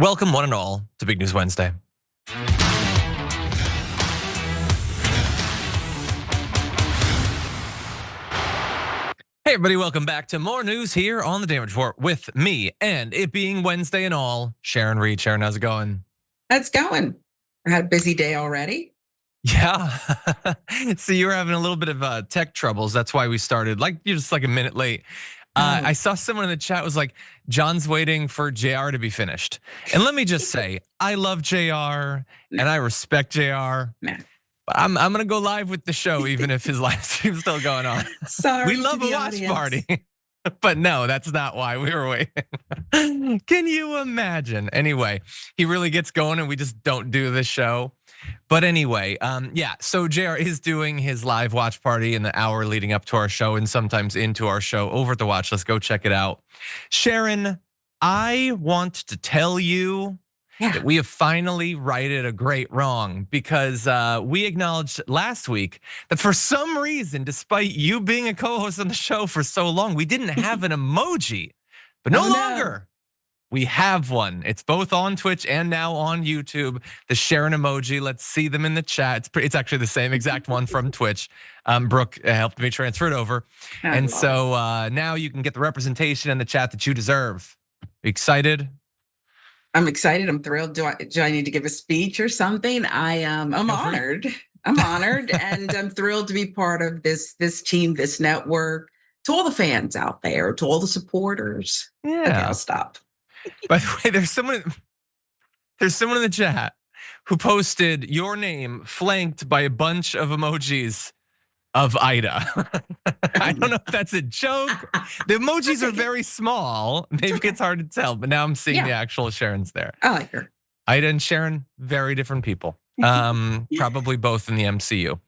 Welcome, one and all, to Big News Wednesday. Hey everybody, welcome back to more news here on the Damage Report with me, and it being Wednesday and all, Sharon Reed. Sharon, how's it going? It's going. I had a busy day already. Yeah, so you were having a little bit of tech troubles. That's why we started you're just like a minute late. I saw someone in the chat was like, John's waiting for JR to be finished. And let me just say, I love JR and I respect JR. Nah. But I'm gonna go live with the show even if his live stream's still going on. Sorry, we love a watch party. But no, that's not why we were waiting. Can you imagine? Anyway, he really gets going and we just don't do the show. But anyway, yeah, so JR is doing his live watch party in the hour leading up to our show and sometimes into our show over at the Watch. Let's go check it out. Sharon, I want to tell you that we have finally righted a great wrong, because we acknowledged last week that for some reason, despite you being a co-host on the show for so long, we didn't have an emoji, but no longer. We have one. It's both on Twitch and now on YouTube. The Sharon emoji. Let's see them in the chat. It's actually the same exact one from Twitch. Brooke helped me transfer it over, and so now you can get the representation in the chat that you deserve. Excited? I'm excited. I'm thrilled. Do I need to give a speech or something? I'm honored. I'm honored, and I'm thrilled to be part of this team, this network. To all the fans out there, to all the supporters. Yeah. Okay, I'll stop. By the way, there's someone in the chat who posted your name flanked by a bunch of emojis of Ida. I don't know if that's a joke. The emojis are very small. Maybe it's hard to tell, but now I'm seeing the actual Sharon's there. I like her. Ida and Sharon, very different people. Probably both in the MCU.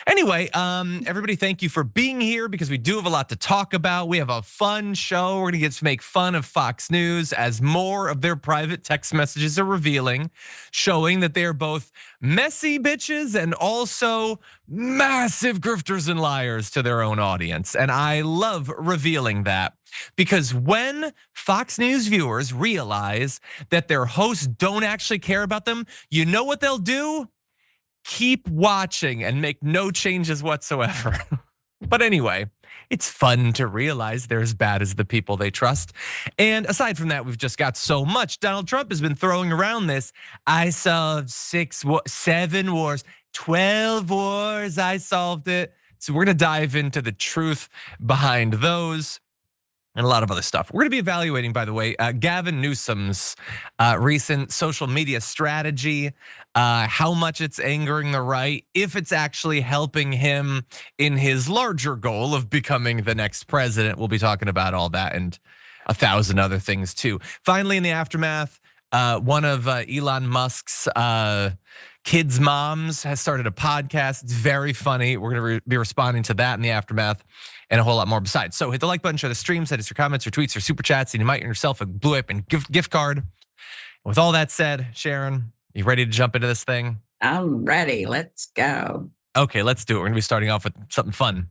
Anyway, everybody, thank you for being here because we do have a lot to talk about. We have a fun show. We're gonna get to make fun of Fox News as more of their private text messages are revealing, showing that they are both messy bitches and also massive grifters and liars to their own audience. And I love revealing that, because when Fox News viewers realize that their hosts don't actually care about them, you know what they'll do? Keep watching and make no changes whatsoever. But anyway, it's fun to realize they're as bad as the people they trust. And aside from that, we've just got so much. Donald Trump has been throwing around this. I solved 7 wars, 12 wars, I solved it. So we're gonna dive into the truth behind those and a lot of other stuff. We're gonna be evaluating, by the way, Gavin Newsom's recent social media strategy, how much it's angering the right, if it's actually helping him in his larger goal of becoming the next president. We'll be talking about all that and 1,000 other things too. Finally, in the aftermath, one of Elon Musk's kids' moms has started a podcast. It's very funny. We're gonna be responding to that in the aftermath and a whole lot more besides. So hit the like button, share the stream, send us your comments, your tweets, your super chats, and you might earn yourself a Blue Apron gift card. With all that said, Sharon, you ready to jump into this thing? I'm ready. Let's go. Okay, let's do it. We're gonna be starting off with something fun.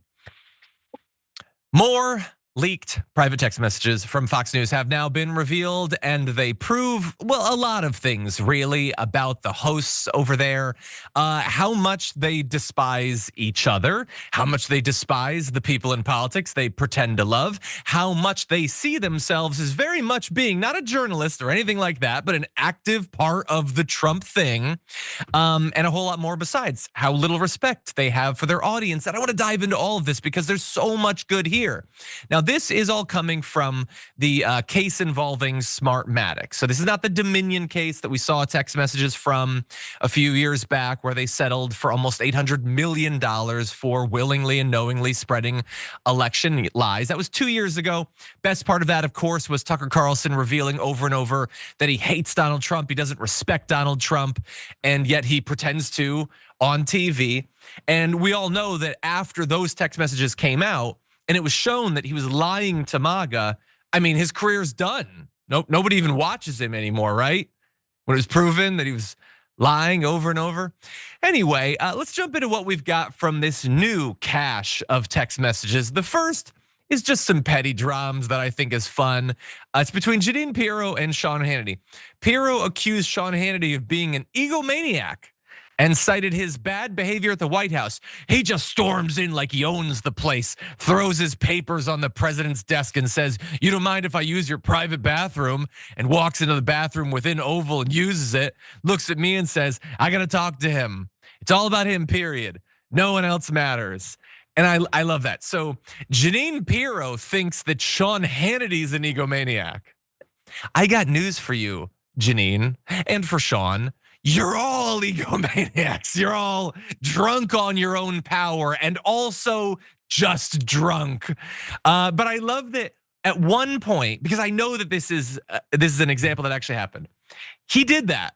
More leaked private text messages from Fox News have now been revealed, and they prove, well, a lot of things really about the hosts over there. How much they despise each other, how much they despise the people in politics they pretend to love, how much they see themselves as very much being not a journalist or anything like that, but an active part of the Trump thing, and a whole lot more besides. How little respect they have for their audience. And I want to dive into all of this because there's so much good here. Now, this is all coming from the case involving Smartmatic. So this is not the Dominion case that we saw text messages from a few years back, where they settled for almost $800 million for willingly and knowingly spreading election lies. That was 2 years ago. Best part of that, of course, was Tucker Carlson revealing over and over that he hates Donald Trump, he doesn't respect Donald Trump, and yet he pretends to on TV. And we all know that after those text messages came out, and it was shown that he was lying to MAGA, I mean, his career's done. Nobody even watches him anymore, right? When it was proven that he was lying over and over. Anyway, let's jump into what we've got from this new cache of text messages. The first is just some petty dramas that I think is fun. It's between Jeanine Pirro and Sean Hannity. Pirro accused Sean Hannity of being an egomaniac and cited his bad behavior at the White House. He just storms in like he owns the place, throws his papers on the president's desk and says, "You don't mind if I use your private bathroom," and walks into the bathroom within Oval and uses it, looks at me and says, "I gotta talk to him. It's all about him, period. No one else matters." And I love that. So Jeanine Pirro thinks that Sean Hannity's an egomaniac. I got news for you, Jeanine, and for Sean. You're all egomaniacs. You're all drunk on your own power and also just drunk. But I love that at one point, because I know that this is an example that actually happened. He did that.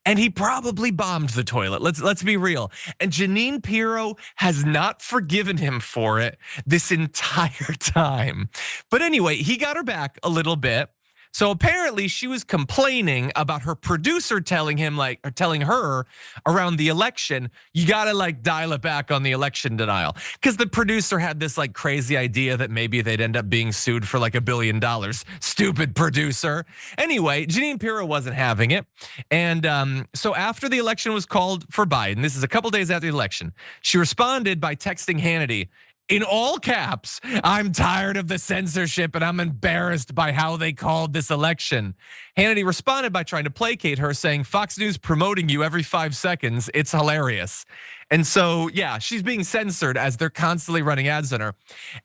And he probably bombed the toilet. Let's be real. And Jeanine Pirro has not forgiven him for it this entire time. But anyway, he got her back a little bit. So apparently she was complaining about her producer telling her around the election, you gotta like dial it back on the election denial. Because the producer had this like crazy idea that maybe they'd end up being sued for like $1 billion. Stupid producer. Anyway, Jeanine Pirro wasn't having it. And so after the election was called for Biden, this is a couple days after the election, she responded by texting Hannity, in all caps, "I'm tired of the censorship and I'm embarrassed by how they called this election." Hannity responded by trying to placate her, saying, "Fox News promoting you every 5 seconds. It's hilarious." And so, yeah, she's being censored as they're constantly running ads on her.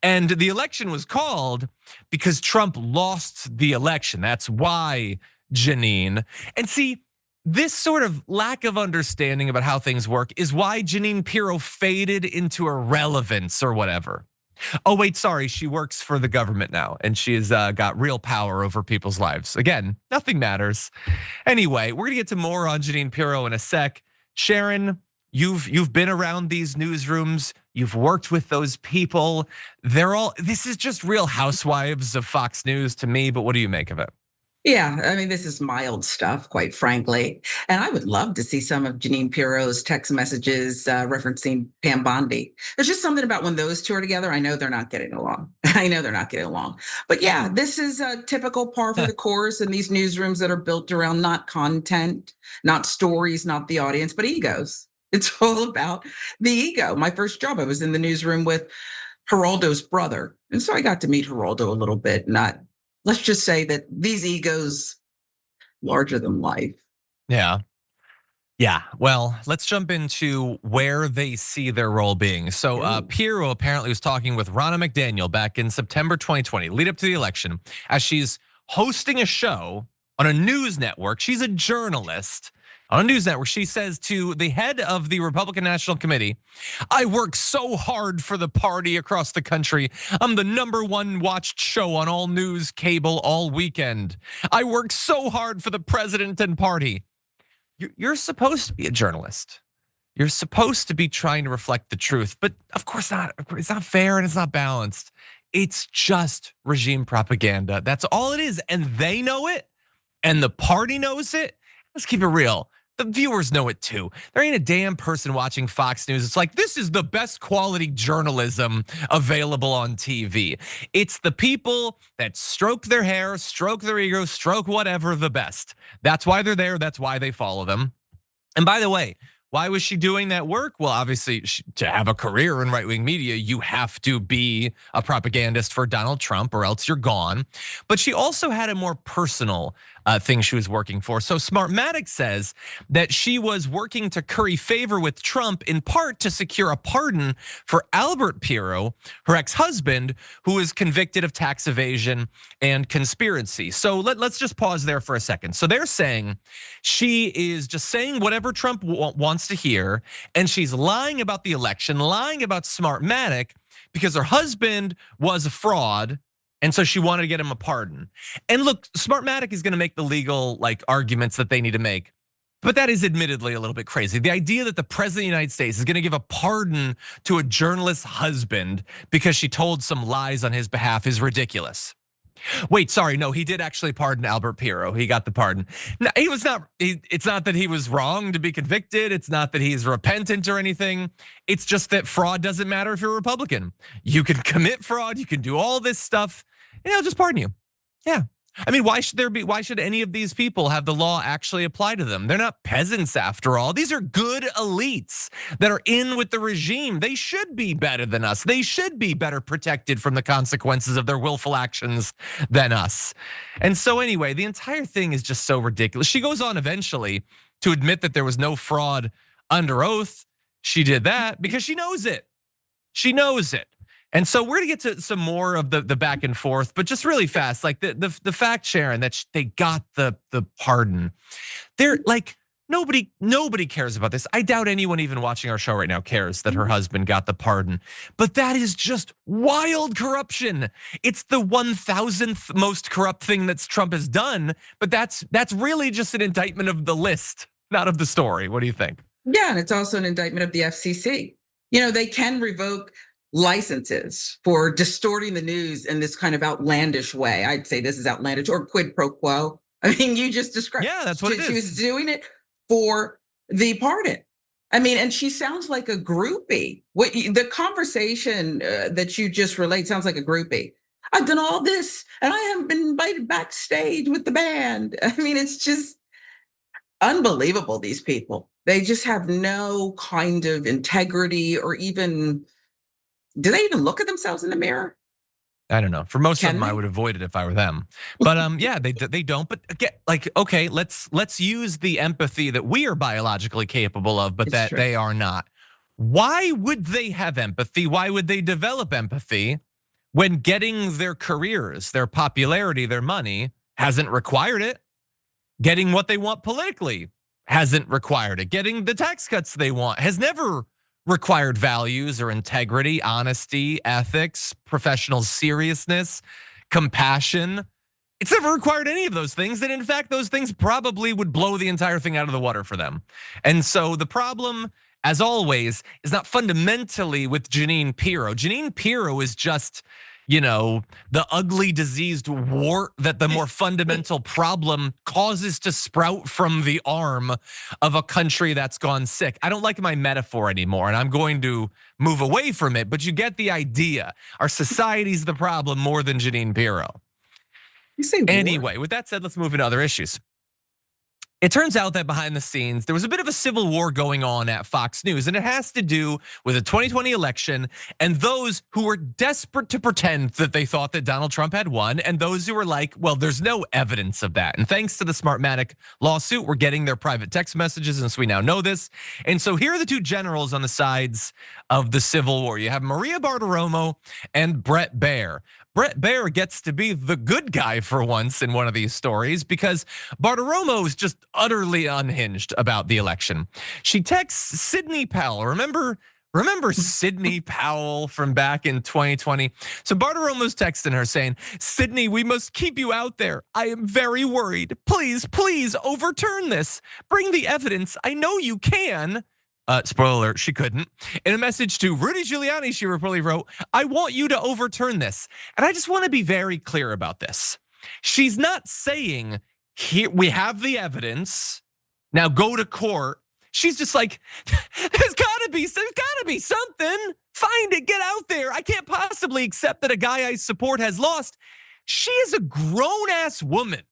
And the election was called because Trump lost the election. That's why, Jeanine. And see, this sort of lack of understanding about how things work is why Jeanine Pirro faded into irrelevance or whatever. Oh wait, sorry, she works for the government now and she's got real power over people's lives. Again, nothing matters. Anyway, we're gonna get to more on Jeanine Pirro in a sec. Sharon, you've been around these newsrooms, you've worked with those people. This is just Real Housewives of Fox News to me, but what do you make of it? Yeah, I mean, this is mild stuff, quite frankly. And I would love to see some of Jeanine Pirro's text messages referencing Pam Bondi. There's just something about when those two are together. I know they're not getting along. I know they're not getting along. But yeah, this is a typical par for the course in these newsrooms that are built around not content, not stories, not the audience, but egos. It's all about the ego. My first job, I was in the newsroom with Geraldo's brother. And so I got to meet Geraldo a little bit, let's just say that these egos larger than life. Yeah. Well, let's jump into where they see their role being. So Pirro apparently was talking with Ronna McDaniel back in September 2020, lead up to the election, as she's hosting a show on a news network. She's a journalist on a news network. She says to the head of the Republican National Committee, "I work so hard for the party across the country. I'm the #1 watched show on all news cable all weekend. I work so hard for the president and party." You're supposed to be a journalist. You're supposed to be trying to reflect the truth, but of course not. It's not fair and it's not balanced. It's just regime propaganda. That's all it is. And they know it, and the party knows it. Let's keep it real. The viewers know it too. There ain't a damn person watching Fox News. It's like, this is the best quality journalism available on TV. It's the people that stroke their hair, stroke their ego, stroke whatever the best. That's why they're there. That's why they follow them. And by the way, why was she doing that work? Well, obviously, to have a career in right-wing media, you have to be a propagandist for Donald Trump or else you're gone. But she also had a more personal thing she was working for. So Smartmatic says that she was working to curry favor with Trump in part to secure a pardon for Albert Pirro, her ex-husband, who was convicted of tax evasion and conspiracy. So let's just pause there for a second. So they're saying she is just saying whatever Trump wants to hear, and she's lying about the election, lying about Smartmatic because her husband was a fraud. And so she wanted to get him a pardon. And look, Smartmatic is gonna make the legal arguments that they need to make, but that is admittedly a little bit crazy. The idea that the president of the United States is gonna give a pardon to a journalist's husband because she told some lies on his behalf is ridiculous. Wait, sorry, no, he did actually pardon Albert Pirro. He got the pardon. No, he was not. It's not that he was wrong to be convicted. It's not that he's repentant or anything. It's just that fraud doesn't matter if you're a Republican. You can commit fraud. You can do all this stuff, and he'll just pardon you. Yeah. I mean, why should any of these people have the law actually apply to them? They're not peasants after all. These are good elites that are in with the regime. They should be better than us. They should be better protected from the consequences of their willful actions than us. And so anyway, the entire thing is just so ridiculous. She goes on eventually to admit that there was no fraud under oath. She did that because she knows it. She knows it. And so we're gonna get to some more of the back and forth, but just really fast, like the fact, Sharon, that they got the pardon. They're like, nobody cares about this. I doubt anyone even watching our show right now cares that her husband got the pardon. But that is just wild corruption. It's the 1,000th most corrupt thing that Trump has done, but that's really just an indictment of the list, not of the story. What do you think? Yeah, and it's also an indictment of the FCC. You know, they can revoke licenses for distorting the news in this kind of outlandish way. I'd say this is outlandish, or quid pro quo. I mean, you just described. Yeah, that's what it is. She was doing it for the pardon. I mean, and she sounds like a groupie. The conversation that you just relayed sounds like a groupie. I've done all this, and I haven't been invited backstage with the band. I mean, it's just unbelievable. These people, they just have no kind of integrity, or even, do they even look at themselves in the mirror? I don't know. For most of them, I would avoid it if I were them. But yeah, they don't. But again, like, okay, let's use the empathy that we are biologically capable of, but that they are not. Why would they have empathy? Why would they develop empathy when getting their careers, their popularity, their money hasn't required it? Getting what they want politically hasn't required it. Getting the tax cuts they want has never required values or integrity, honesty, ethics, professional seriousness, compassion. It's never required any of those things. And in fact, those things probably would blow the entire thing out of the water for them. And so the problem, as always, is not fundamentally with Jeanine Pirro. Jeanine Pirro is just, you know, the ugly diseased wart that the more fundamental problem causes to sprout from the arm of a country that's gone sick. I don't like my metaphor anymore, and I'm going to move away from it, but you get the idea. Our society's the problem more than Jeanine Pirro. You say anyway, with that said, let's move into other issues. It turns out that behind the scenes, there was a bit of a civil war going on at Fox News, and it has to do with the 2020 election and those who were desperate to pretend that they thought that Donald Trump had won, and those who were like, well, there's no evidence of that. And thanks to the Smartmatic lawsuit, we're getting their private text messages, and so we now know this. And so here are the two generals on the sides of the civil war. You have Maria Bartiromo and Bret Baier. Bret Baier gets to be the good guy for once in one of these stories because Bartiromo is just utterly unhinged about the election. She texts Sidney Powell. Remember Sidney Powell from back in 2020? So Bartiromo's texting her saying, "Sidney, we must keep you out there. I am very worried. Please, please overturn this. Bring the evidence. I know you can." Spoiler alert, she couldn't. In a message to Rudy Giuliani, she reportedly wrote, "I want you to overturn this." And I just want to be very clear about this. She's not saying, here, we have the evidence, now go to court. She's just like, there's gotta be something. Find it, get out there. I can't possibly accept that a guy I support has lost. She is a grown ass woman.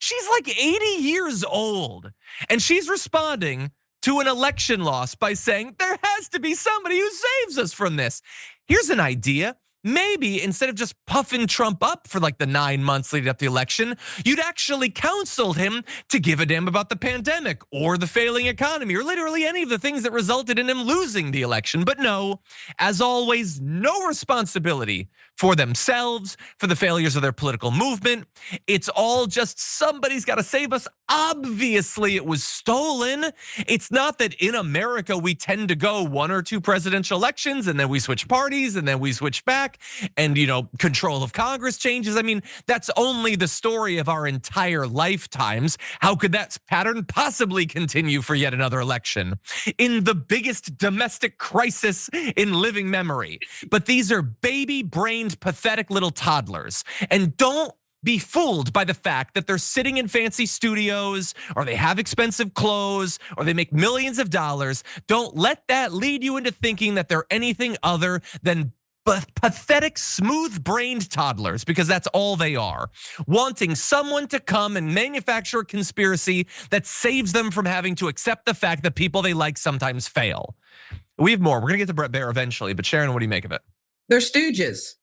She's like 80 years old. And she's responding to an election loss by saying, there has to be somebody who saves us from this. Here's an idea. Maybe instead of just puffing Trump up for like the 9 months leading up to the election, you'd actually counseled him to give a damn about the pandemic or the failing economy or literally any of the things that resulted in him losing the election. But no, as always, no responsibility for themselves, for the failures of their political movement. It's all just somebody's got to save us. Obviously, it was stolen. It's not that in America we tend to go 1 or 2 presidential elections and then we switch parties and then we switch back and control of Congress changes. I mean, that's only the story of our entire lifetimes. How could that pattern possibly continue for yet another election in the biggest domestic crisis in living memory? But these are baby-brained, pathetic little toddlers. And don't be fooled by the fact that they're sitting in fancy studios or they have expensive clothes or they make millions of dollars. Don't let that lead you into thinking that they're anything other than pathetic, smooth-brained toddlers, because that's all they are. Wanting someone to come and manufacture a conspiracy that saves them from having to accept the fact that people they like sometimes fail. We have more. We're gonna get to Bret Baier eventually, but Sharon, what do you make of it? They're stooges.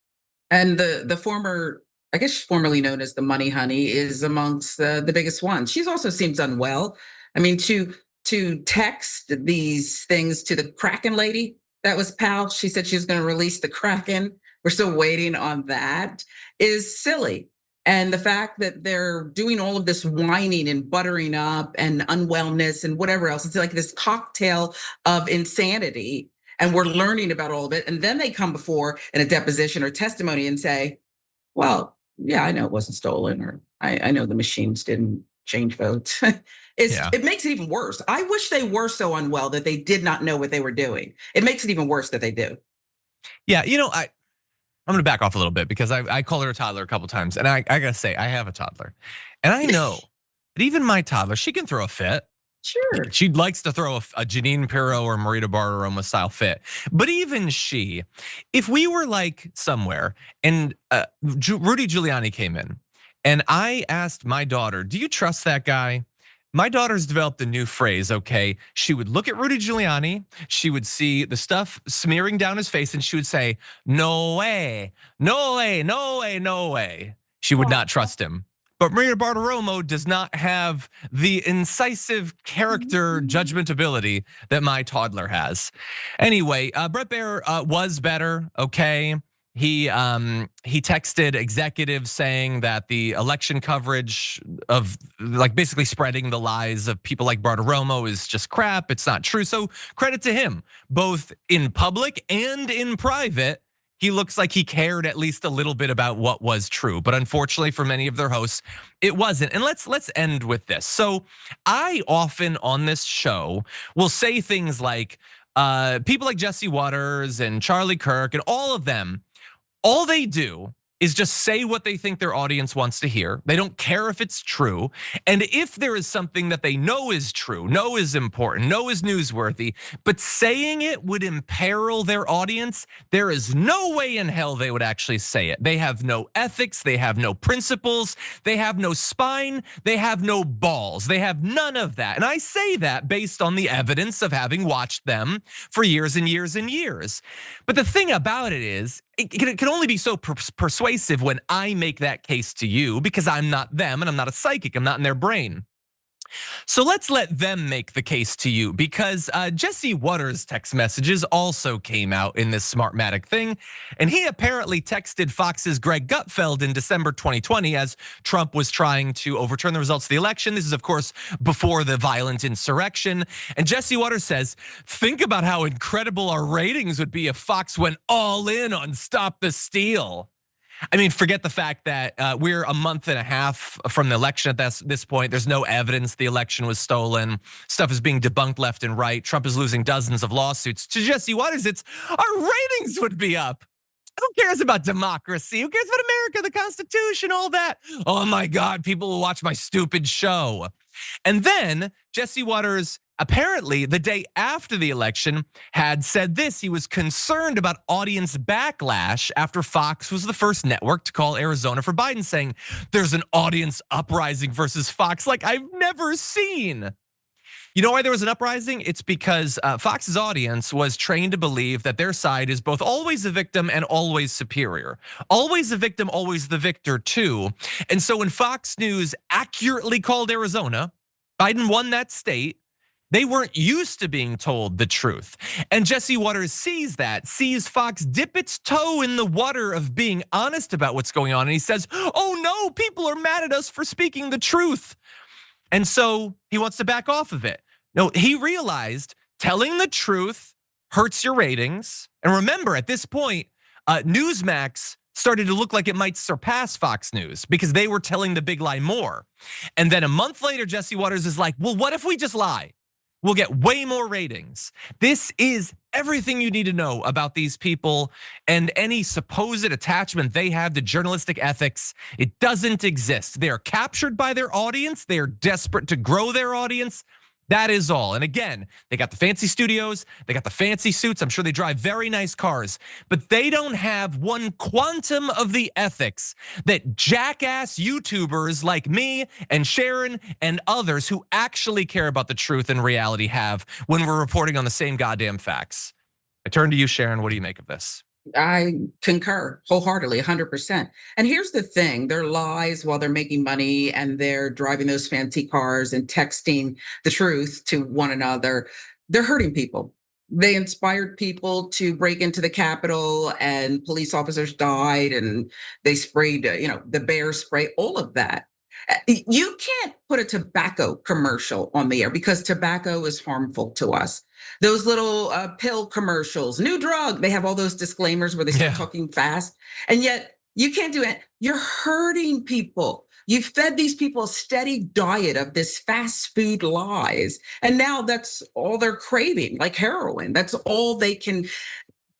And the former, I guess formerly known as the Money Honey, is amongst the biggest ones. She's also seems unwell. I mean, to text these things to the Kraken lady that was pal, she said she was going to release the Kraken. We're still waiting on that, is silly. And the fact that they're doing all of this whining and buttering up and unwellness and whatever else, it's like this cocktail of insanity. And we're learning about all of it. And then they come before in a deposition or testimony and say, well, yeah, I know it wasn't stolen, or I know the machines didn't change votes. It makes it even worse. I wish they were so unwell that they did not know what they were doing. It makes it even worse that they do. Yeah, I'm gonna back off a little bit because I called her a toddler a couple times, and I gotta say, I have a toddler. And I know that even my toddler, she can throw a fit. Sure. She likes to throw a Janine Pirro or Marita Bartiromo style fit. But even she, if we were like somewhere and Rudy Giuliani came in and I asked my daughter, do you trust that guy? My daughter's developed a new phrase, okay? She would look at Rudy Giuliani, she would see the stuff smearing down his face, and she would say, no way, no way, no way, no way. She would not trust him. But Marita Bartiromo does not have the incisive character judgment ability that my toddler has. Anyway, Bret Baier was better, okay? He texted executives saying that the election coverage of like basically spreading the lies of people like Bartiromo is just crap. It's not true. So credit to him, both in public and in private. He looks like he cared at least a little bit about what was true, but unfortunately for many of their hosts, it wasn't. And let's end with this. So I often on this show will say things like people like Jesse Waters and Charlie Kirk and all of them, all they do is just say what they think their audience wants to hear. They don't care if it's true. And if there is something that they know is true, know is important, know is newsworthy, but saying it would imperil their audience, there is no way in hell they would actually say it. They have no ethics, they have no principles, they have no spine, they have no balls, they have none of that. And I say that based on the evidence of having watched them for years and years and years. But the thing about it is, it can only be so persuasive when I make that case to you, because I'm not them and I'm not a psychic, I'm not in their brain. So let's let them make the case to you, because Jesse Waters' text messages also came out in this Smartmatic thing. And he apparently texted Fox's Greg Gutfeld in December 2020 as Trump was trying to overturn the results of the election. This is, of course, before the violent insurrection. And Jesse Waters says, think about how incredible our ratings would be if Fox went all in on Stop the Steal. I mean, forget the fact that we're a month and a half from the election at this point. There's no evidence the election was stolen. Stuff is being debunked left and right. Trump is losing dozens of lawsuits. To Jesse Waters, it's our ratings would be up. Who cares about democracy? Who cares about America, the Constitution, all that? Oh my God, people will watch my stupid show. And then Jesse Waters, apparently the day after the election, had said this. He was concerned about audience backlash after Fox was the first network to call Arizona for Biden, saying there's an audience uprising versus Fox like I've never seen. You know why there was an uprising? It's because Fox's audience was trained to believe that their side is both always a victim and always superior. Always a victim, always the victor too. And so when Fox News accurately called Arizona, Biden won that state. They weren't used to being told the truth. And Jesse Waters sees that, sees Fox dip its toe in the water of being honest about what's going on. And he says, oh no, people are mad at us for speaking the truth. And so he wants to back off of it. No, he realized telling the truth hurts your ratings. And remember, at this point, Newsmax started to look like it might surpass Fox News because they were telling the big lie more. And then a month later, Jesse Waters is like, well, what if we just lie? will get way more ratings. This is everything you need to know about these people and any supposed attachment they have to journalistic ethics. It doesn't exist. They are captured by their audience. They are desperate to grow their audience. That is all. And again, they got the fancy studios, they got the fancy suits. I'm sure they drive very nice cars, but they don't have one quantum of the ethics that jackass YouTubers like me and Sharon and others who actually care about the truth and reality have when we're reporting on the same goddamn facts. I turn to you, Sharon. What do you make of this? I concur wholeheartedly, 100%. And here's the thing, their lies while they're making money and they're driving those fancy cars and texting the truth to one another, they're hurting people. They inspired people to break into the Capitol and police officers died and they sprayed, the bear spray, all of that. You can't put a tobacco commercial on the air because tobacco is harmful to us. Those little pill commercials, new drug, they have all those disclaimers where they start talking fast. And yet you can't do it. You're hurting people. You fed these people a steady diet of this fast food lies. And now that's all they're craving, like heroin. That's all they can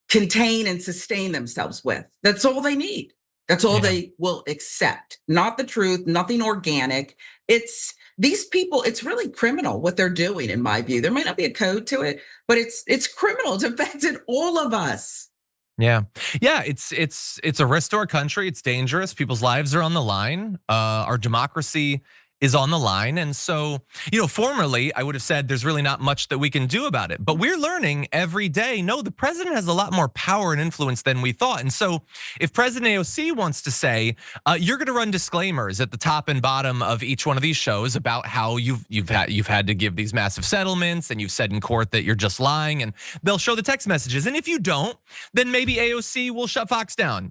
contain and sustain themselves with. That's all they need. That's all they will accept. Not the truth, nothing organic. It's these people, it's really criminal what they're doing, in my view. There might not be a code to it, but it's criminal. It's affected all of us. Yeah, it's a risk to our country. It's dangerous. People's lives are on the line. Our democracy is on the line. And so, formerly I would have said there's really not much that we can do about it. But we're learning every day, no, the president has a lot more power and influence than we thought. And so if President AOC wants to say, you're gonna run disclaimers at the top and bottom of each one of these shows about how you've had to give these massive settlements and you've said in court that you're just lying, and they'll show the text messages. And if you don't, then maybe AOC will shut Fox down,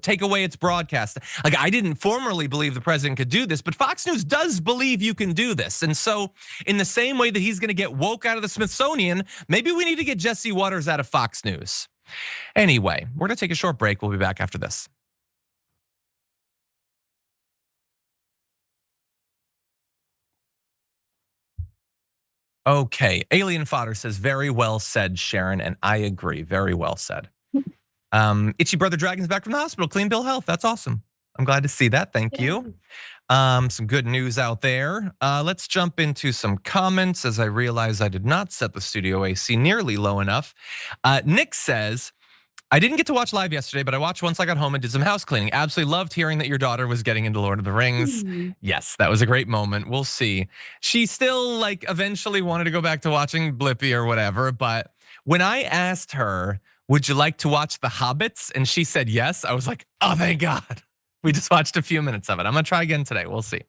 take away its broadcast. Like, I didn't formerly believe the president could do this, but Fox News does believe you can do this. And so in the same way that he's gonna get woke out of the Smithsonian, maybe we need to get Jesse Waters out of Fox News. Anyway, we're gonna take a short break. We'll be back after this. Okay, Alien Fodder says, very well said, Sharon, and I agree, very well said. Itchy Brother Dragon's back from the hospital, clean bill health, that's awesome. I'm glad to see that, thank you. Some good news out there. Let's jump into some comments as I realize I did not set the studio AC nearly low enough. Nick says, I didn't get to watch live yesterday, but I watched once I got home and did some house cleaning. Absolutely loved hearing that your daughter was getting into Lord of the Rings. Yes, that was a great moment. We'll see. She still eventually wanted to go back to watching Blippi or whatever, but when I asked her, would you like to watch The Hobbits? And she said yes, I was like, oh, thank God. We just watched a few minutes of it. I'm gonna try again today, we'll see.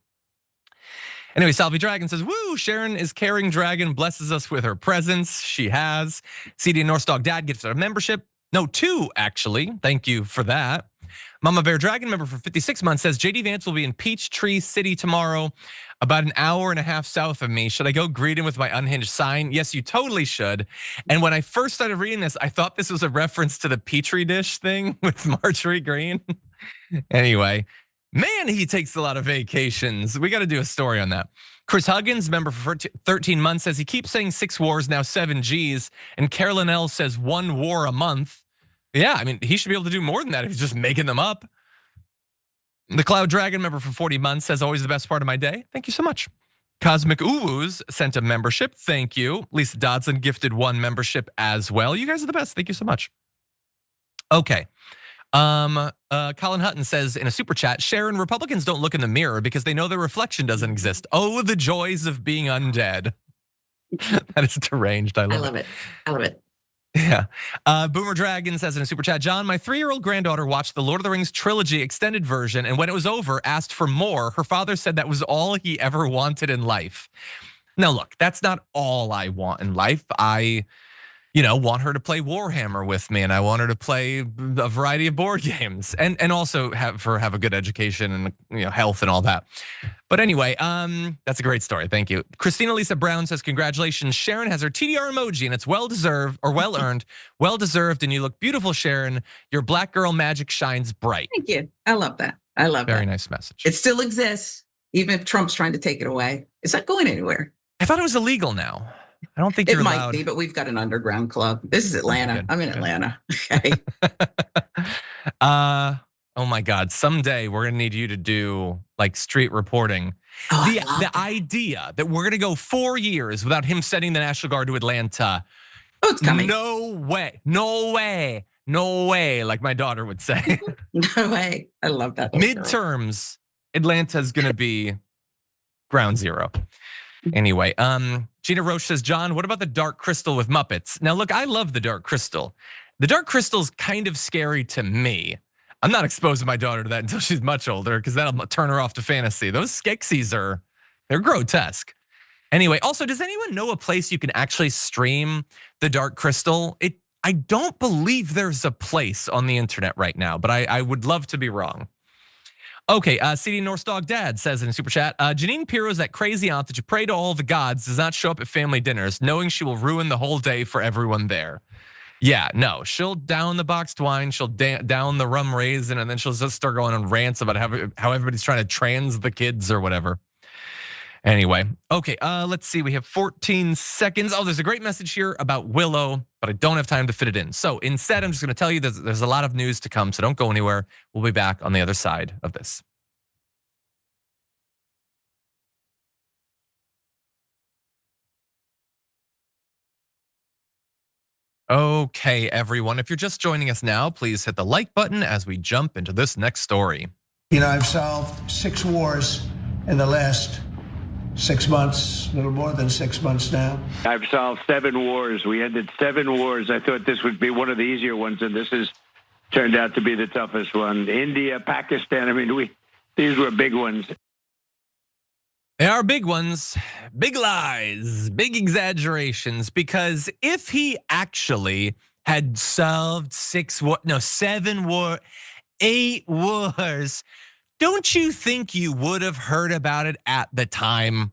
Anyway, Salvi Dragon says, woo, Sharon is caring dragon, blesses us with her presence. She has. CD North Dog Dad gives her a membership. No, 2 actually, thank you for that. Mama Bear Dragon member for 56 months says, JD Vance will be in Peachtree City tomorrow, about an hour and a half south of me. Should I go greet him with my unhinged sign? Yes, you totally should. And when I first started reading this, I thought this was a reference to the Petri dish thing with Marjorie Green. Anyway, man, he takes a lot of vacations. We got to do a story on that. Chris Huggins, member for 13 months, says he keeps saying 6 wars, now 7 Gs. And Carolyn L says 1 war a month. Yeah, I mean, he should be able to do more than that if he's just making them up. The Cloud Dragon, member for 40 months, says always the best part of my day. Thank you so much. Cosmic Uwus sent a membership. Thank you. Lisa Dodson gifted 1 membership as well. You guys are the best. Thank you so much. Okay. Colin Hutton says in a super chat, Sharon, Republicans don't look in the mirror because they know their reflection doesn't exist. Oh, the joys of being undead. That is deranged. I love it. I love it. Yeah. Boomer Dragon says in a super chat, John, my 3-year-old granddaughter watched the Lord of the Rings trilogy extended version, and when it was over, asked for more. Her father said that was all he ever wanted in life. Now, look, that's not all I want in life. I want her to play Warhammer with me, and I want her to play a variety of board games, and also have a good education and health and all that. But anyway, that's a great story. Thank you. Christina Lisa Brown says, congratulations, Sharon has her TDR emoji, and it's well deserved or well earned, well deserved, and you look beautiful, Sharon. Your black girl magic shines bright. Thank you. I love that. I love that. Very nice message. It still exists, even if Trump's trying to take it away. It's not going anywhere. I thought it was illegal now. I don't think It you're might allowed. be, but we've got an underground club. This is Atlanta. I'm in Atlanta. Okay. Oh my God. Someday we're gonna need you to do like street reporting. Oh, I The love that. idea that we're gonna go 4 years without him sending the National Guard to Atlanta. Oh, it's coming. No way. No way. No way. Like my daughter would say. No way. I love that. Midterms, Atlanta's gonna be ground zero. Anyway, Gina Roche says, John, what about the Dark Crystal with Muppets? Now look, I love the Dark Crystal. The Dark Crystal's kind of scary to me. I'm not exposing my daughter to that until she's much older because that'll turn her off to fantasy. Those Skeksis they're grotesque. Anyway, also, does anyone know a place you can actually stream the Dark Crystal? I don't believe there's a place on the internet right now, but I would love to be wrong. Okay, CD Norse Dog Dad says in a super chat, Janine Pirro's that crazy aunt that you pray to all the gods does not show up at family dinners, knowing she will ruin the whole day for everyone there. Yeah, no, she'll down the boxed wine, she'll down the rum raisin, and then she'll just start going on rants about how everybody's trying to trans the kids or whatever. Anyway, okay, let's see. We have 14 seconds. Oh, there's a great message here about Willow, but I don't have time to fit it in. So instead, I'm just going to tell you that there's a lot of news to come, so don't go anywhere. We'll be back on the other side of this. Okay, everyone, if you're just joining us now, please hit the like button as we jump into this next story. You know, I've solved 6 wars in the last 6 months, a little more than 6 months now. I've solved 7 wars. We ended 7 wars. I thought this would be one of the easier ones, and this has turned out to be the toughest one. India, Pakistan, I mean, these were big ones. They are big ones, big lies, big exaggerations, because if he actually had solved 8 wars, don't you think you would have heard about it at the time?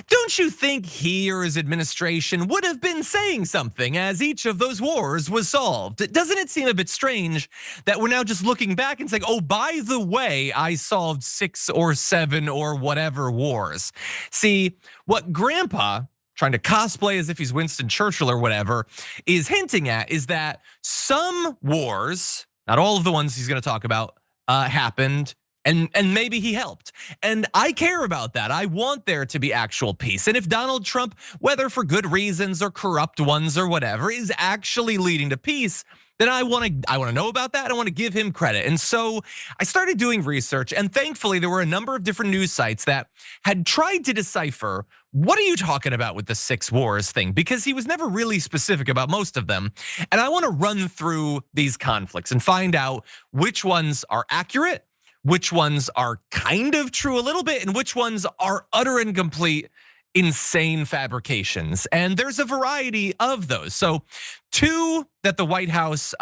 Don't you think he or his administration would have been saying something as each of those wars was solved? Doesn't it seem a bit strange that we're now just looking back and saying, oh, by the way, I solved 6 or 7 or whatever wars? See, what Grandpa, trying to cosplay as if he's Winston Churchill or whatever, is hinting at is that some wars, not all of the ones he's gonna talk about, happened. And maybe he helped. And I care about that. I want there to be actual peace. And if Donald Trump, whether for good reasons or corrupt ones or whatever, is actually leading to peace, then I want to know about that. I want to give him credit. And so I started doing research, and thankfully there were a number of different news sites that had tried to decipher, what are you talking about with the 6 wars thing? Because he was never really specific about most of them. And I want to run through these conflicts and find out which ones are accurate, which ones are kind of true a little bit, and which ones are utter and complete insane fabrications. And there's a variety of those. So 2 that the White House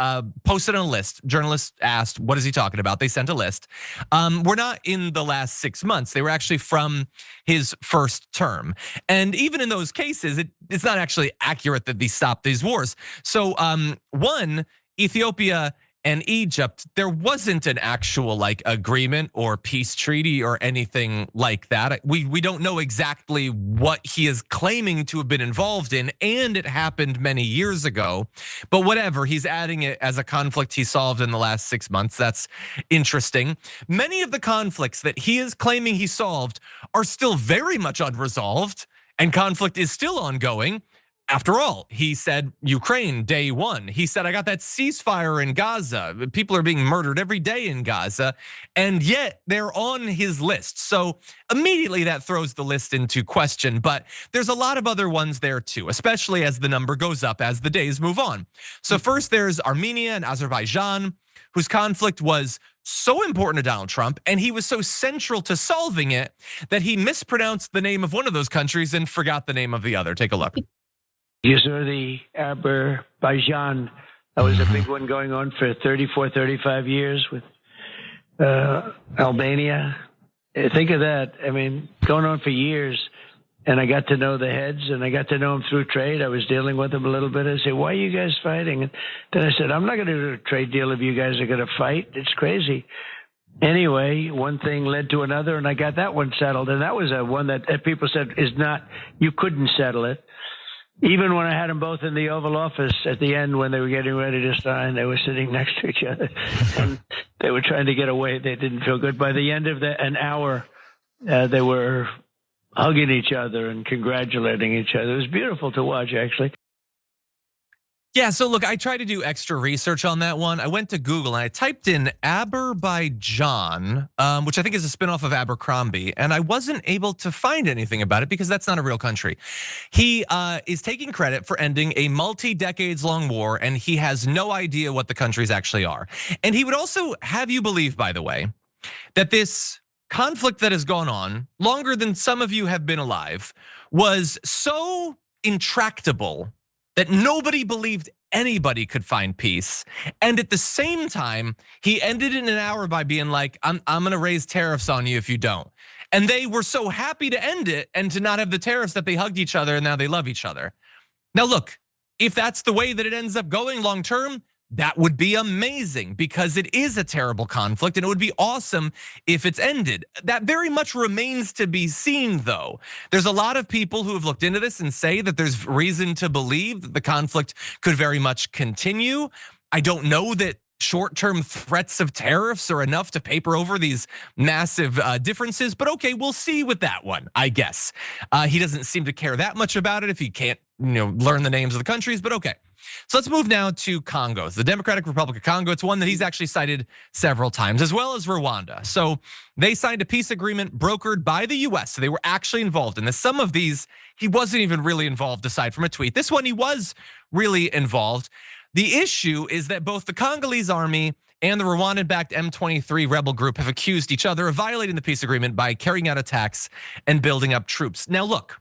posted on a list. Journalists asked, what is he talking about? They sent a list. Were not in the last 6 months. They were actually from his first term. And even in those cases, it's not actually accurate that they stopped these wars. So 1, Ethiopia and Egypt, there wasn't an actual like agreement or peace treaty or anything like that. We don't know exactly what he is claiming to have been involved in, and it happened many years ago. But whatever, he's adding it as a conflict he solved in the last 6 months. That's interesting. Many of the conflicts that he is claiming he solved are still very much unresolved, and conflict is still ongoing. After all, he said Ukraine day 1. He said, I got that ceasefire in Gaza. People are being murdered every day in Gaza, and yet they're on his list. So immediately that throws the list into question, but there's a lot of other ones there too, especially as the number goes up as the days move on. So first there's Armenia and Azerbaijan, whose conflict was so important to Donald Trump, and he was so central to solving it that he mispronounced the name of one of those countries and forgot the name of the other. Take a look. You saw the Azerbaijan. That was a big one going on for 34, 35 years with Albania. Think of that. I mean, going on for years. And I got to know the heads, and I got to know them through trade. I was dealing with them a little bit. I said, why are you guys fighting? And then I said, I'm not going to do a trade deal if you guys are going to fight. It's crazy. Anyway, one thing led to another, and I got that one settled. And that was a one that people said is not, you couldn't settle it. Even when I had them both in the Oval Office at the end when they were getting ready to sign, they were sitting next to each other and they were trying to get away. They didn't feel good. By the end of an hour, they were hugging each other and congratulating each other. It was beautiful to watch, actually. Yeah, so look, I tried to do extra research on that one. I went to Google and I typed in Azerbaijan, which I think is a spinoff of Abercrombie, and I wasn't able to find anything about it because that's not a real country. He is taking credit for ending a multi-decades-long war, and he has no idea what the countries actually are. And he would also have you believe, by the way, that this conflict that has gone on longer than some of you have been alive was so intractable that nobody believed anybody could find peace. And at the same time, he ended in an hour by being like, I'm gonna raise tariffs on you if you don't. And they were so happy to end it and to not have the tariffs that they hugged each other and now they love each other. Now look, if that's the way that it ends up going long term, that would be amazing because it is a terrible conflict and it would be awesome if it's ended. That very much remains to be seen though. There's a lot of people who have looked into this and say that there's reason to believe that the conflict could very much continue. I don't know that short-term threats of tariffs are enough to paper over these massive differences, but okay, we'll see with that one, I guess. He doesn't seem to care that much about it if he can't, learn the names of the countries, but okay. So let's move now to Congo, the Democratic Republic of Congo. It's one that he's actually cited several times, as well as Rwanda. So they signed a peace agreement brokered by the US. So they were actually involved in this. Some of these, he wasn't even really involved aside from a tweet. This one, he was really involved. The issue is that both the Congolese army and the Rwandan-backed M23 rebel group have accused each other of violating the peace agreement by carrying out attacks and building up troops. Now look,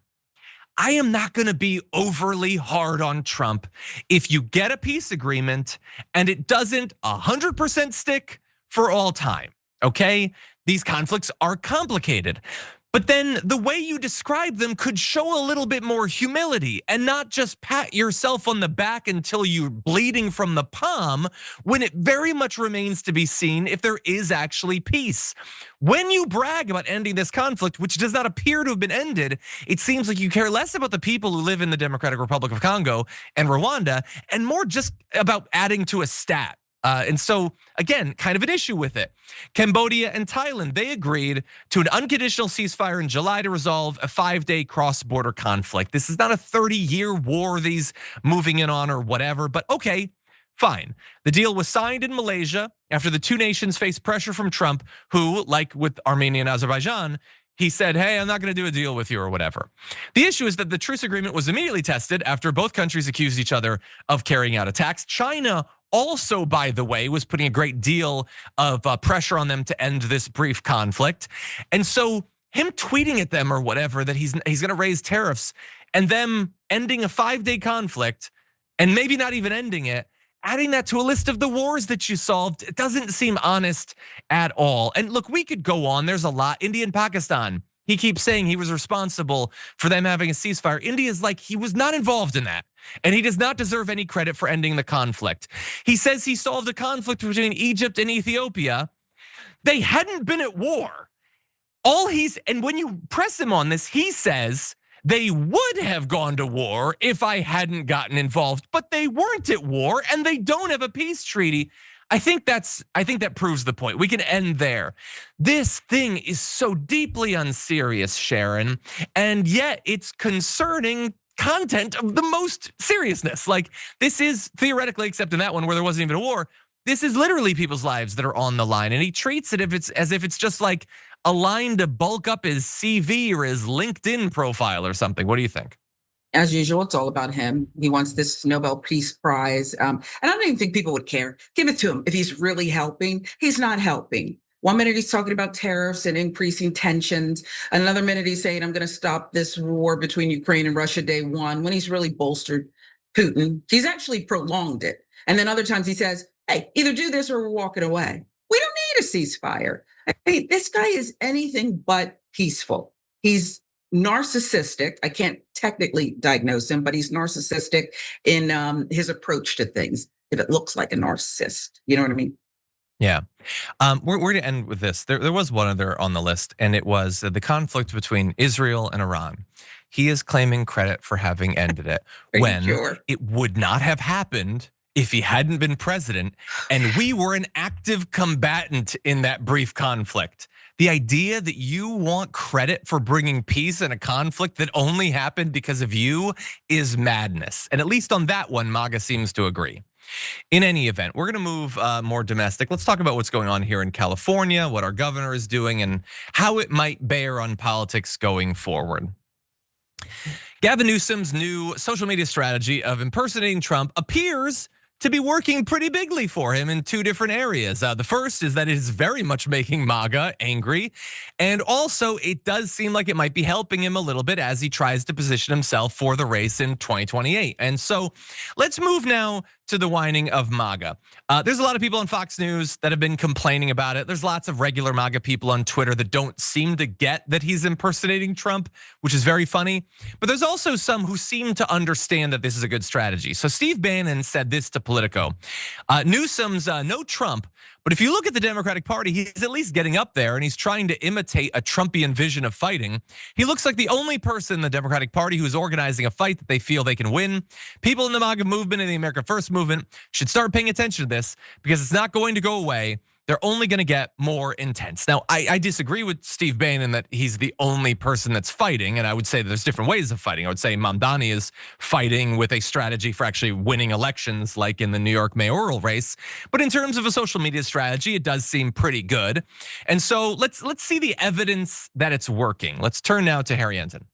I am not gonna be overly hard on Trump if you get a peace agreement and it doesn't 100% stick for all time, okay? These conflicts are complicated. But then the way you describe them could show a little bit more humility and not just pat yourself on the back until you're bleeding from the palm, when it very much remains to be seen if there is actually peace. When you brag about ending this conflict, which does not appear to have been ended, it seems like you care less about the people who live in the Democratic Republic of Congo and Rwanda and more just about adding to a stat. And so, again, kind of an issue with it. Cambodia and Thailand, they agreed to an unconditional ceasefire in July to resolve a 5-day cross-border conflict. This is not a 30-year war that he's moving in on or whatever, but okay, fine. The deal was signed in Malaysia after the two nations faced pressure from Trump, who, like with Armenia and Azerbaijan, he said, hey, I'm not gonna do a deal with you or whatever. The issue is that the truce agreement was immediately tested after both countries accused each other of carrying out attacks. China also, by the way, was putting a great deal of pressure on them to end this brief conflict. And so him tweeting at them or whatever that he's gonna raise tariffs and them ending a 5-day conflict and maybe not even ending it, adding that to a list of the wars that you solved, it doesn't seem honest at all. And look, we could go on, there's a lot. India and Pakistan, he keeps saying he was responsible for them having a ceasefire. India's like, he was not involved in that. And he does not deserve any credit for ending the conflict. He says he solved a conflict between Egypt and Ethiopia. They hadn't been at war. And when you press him on this, he says they would have gone to war if I hadn't gotten involved, but they weren't at war and they don't have a peace treaty. I think that proves the point. We can end there. This thing is so deeply unserious, Sharon, and yet it's concerning content of the most seriousness. Like, this is theoretically, except in that one where there wasn't even a war, this is literally people's lives that are on the line. And he treats it as if it's just like a line to bulk up his CV or his LinkedIn profile or something. What do you think? As usual, it's all about him. He wants this Nobel Peace Prize. And I don't even think people would care. Give it to him if he's really helping. He's not helping. One minute he's talking about tariffs and increasing tensions. Another minute he's saying, I'm gonna stop this war between Ukraine and Russia day one, when he's really bolstered Putin. He's actually prolonged it. And then other times he says, hey, either do this or we're walking away. We don't need a ceasefire. I mean, this guy is anything but peaceful. He's narcissistic. I can't technically diagnose him, but he's narcissistic in his approach to things. If it looks like a narcissist, you know what I mean? Yeah, we're going to end with this. There was one other on the list, and it was the conflict between Israel and Iran. he is claiming credit for having ended it when it would not have happened if he hadn't been president and we were an active combatant in that brief conflict. The idea that you want credit for bringing peace in a conflict that only happened because of you is madness. And at least on that one, MAGA seems to agree. In any event, we're gonna move more domestic. Let's talk about what's going on here in California, what our governor is doing, and how it might bear on politics going forward. Gavin Newsom's new social media strategy of impersonating Trump appears to be working pretty bigly for him in two different areas. The first is that it is very much making MAGA angry. And also it does seem like it might be helping him a little bit as he tries to position himself for the race in 2028. And so let's move now to the whining of MAGA. There's a lot of people on Fox News that have been complaining about it. There's lots of regular MAGA people on Twitter that don't seem to get that he's impersonating Trump, which is very funny. But there's also some who seem to understand that this is a good strategy. So Steve Bannon said this to Politico. Newsom's no Trump, but if you look at the Democratic Party, he's at least getting up there and he's trying to imitate a Trumpian vision of fighting. He looks like the only person in the Democratic Party who's organizing a fight that they feel they can win. People in the MAGA movement and the America First movement should start paying attention to this because it's not going to go away. They're only going to get more intense. Now, I disagree with Steve Bannon that he's the only person that's fighting, and I would say there's different ways of fighting. I would say Mamdani is fighting with a strategy for actually winning elections, like in the New York mayoral race. But in terms of a social media strategy, it does seem pretty good. And so let's see the evidence that it's working. Let's turn now to Harry Enton.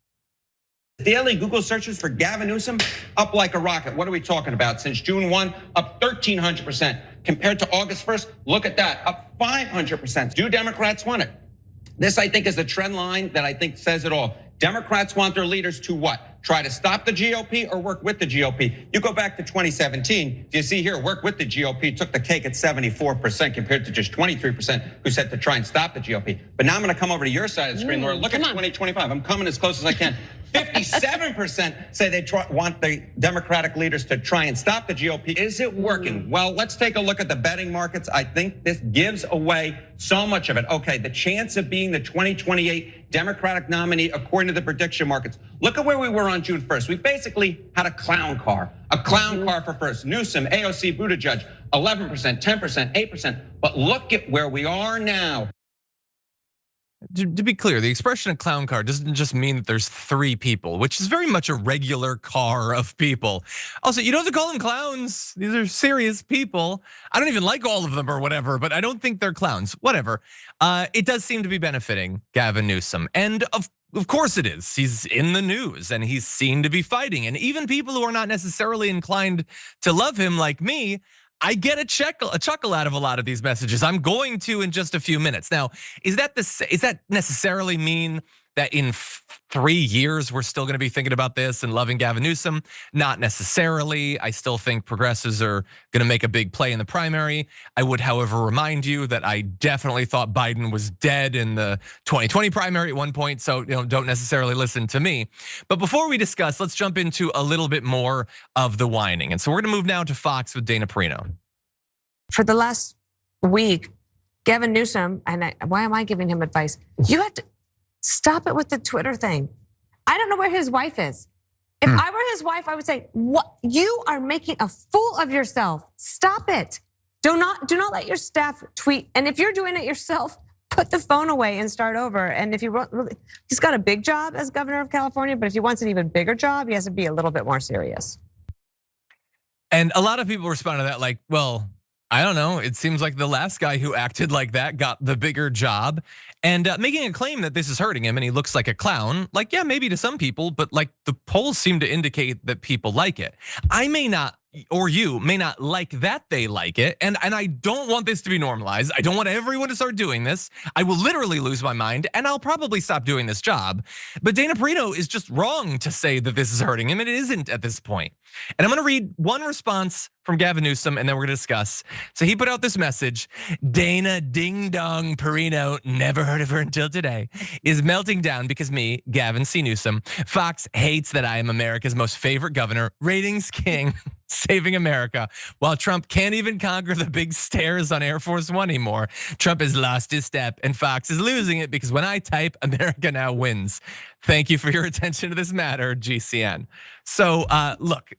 Daily Google searches for Gavin Newsom up like a rocket. What are we talking about? Since June 1, up 1,300%. Compared to August 1st, look at that, up 500%. Do Democrats want it? This, I think, is the trend line that I think says it all. Democrats want their leaders to what? Try to stop the GOP or work with the GOP? You go back to 2017, you see here, work with the GOP took the cake at 74% compared to just 23% who said to try and stop the GOP. But now I'm gonna come over to your side of the screen, Laura. Look at 2025. I'm coming as close as I can. 57% say they want the Democratic leaders to try and stop the GOP. Is it working? Well, let's take a look at the betting markets. I think this gives away so much of it. Okay, the chance of being the 2028 Democratic nominee, according to the prediction markets. Look at where we were on June 1st. We basically had a clown car for first. Newsom, AOC, Buttigieg, 11%, 10%, 8%. But look at where we are now. To be clear, the expression of clown car doesn't just mean that there's three people, which is very much a regular car of people. Also, you don't have to call them clowns. These are serious people. I don't even like all of them or whatever, but I don't think they're clowns. Whatever. It does seem to be benefiting Gavin Newsom. And of course it is. He's in the news and he's seen to be fighting. And even people who are not necessarily inclined to love him like me, I get a chuckle out of a lot of these messages. I'm going to in just a few minutes. Now, is that necessarily mean that in 3 years we're still going to be thinking about this and loving Gavin Newsom? Not necessarily. I still think progressives are going to make a big play in the primary. I would, however, remind you that I definitely thought Biden was dead in the 2020 primary at one point. So don't necessarily listen to me. But before we discuss, let's jump into a little bit more of the whining. And so we're going to move now to Fox with Dana Perino. For the last week, Gavin Newsom, and why am I giving him advice? You have to stop it with the Twitter thing. I don't know where his wife is. If I were his wife, I would say, "What? You are making a fool of yourself. Stop it. Do not let your staff tweet. And if you're doing it yourself, put the phone away and start over. And if he's got a big job as governor of California, but if he wants an even bigger job, he has to be a little bit more serious." And a lot of people respond to that like, well, I don't know. It seems like the last guy who acted like that got the bigger job, and making a claim that this is hurting him and he looks like a clown. Like, yeah, maybe to some people, but like the polls seem to indicate that people like it. I may not, or you may not like that they like it. And I don't want this to be normalized. I don't want everyone to start doing this. I will literally lose my mind and I'll probably stop doing this job. But Dana Perino is just wrong to say that this is hurting him. And it isn't at this point. And I'm gonna read one response from Gavin Newsom and then we're gonna discuss. So he put out this message: Dana Ding Dong Perino, never heard of her until today, is melting down because me, Gavin C. Newsom, Fox hates that I am America's most favorite governor, ratings king, saving America, while Trump can't even conquer the big stairs on Air Force One anymore. Trump has lost his step, and Fox is losing it because when I type, America now wins. Thank you for your attention to this matter, GCN. So look,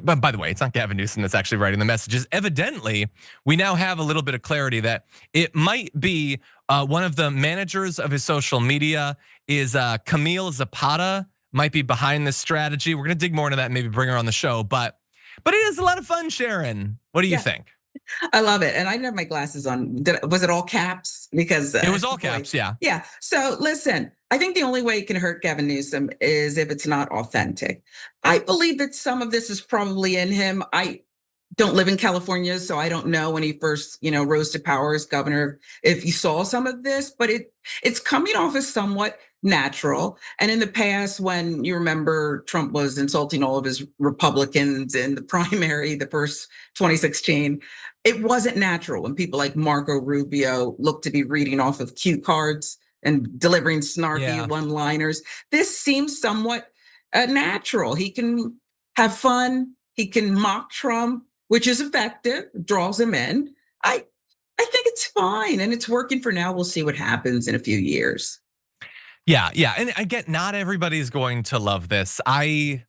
by the way, it's not Gavin Newsom that's actually writing the messages. Evidently, we now have a little bit of clarity that it might be one of the managers of his social media is Camille Zapata, might be behind this strategy. We're gonna dig more into that and maybe bring her on the show, but it is a lot of fun, Sharon. What do you think? I love it. And I didn't have my glasses on. Was it all caps? Because it was all caps, yeah. Yeah. So listen, I think the only way it can hurt Gavin Newsom is if it's not authentic. I believe that some of this is probably in him. I don't live in California, so I don't know when he first, rose to power as governor, if you saw some of this, but it's coming off as somewhat natural. And in the past, when you remember Trump was insulting all of his Republicans in the primary, the first 2016, it wasn't natural when people like Marco Rubio looked to be reading off of cue cards and delivering snarky one-liners. This seems somewhat natural. He can have fun. He can mock Trump, which is effective, draws him in. I think it's fine, and it's working for now. We'll see what happens in a few years. Yeah, and again, not everybody's going to love this. I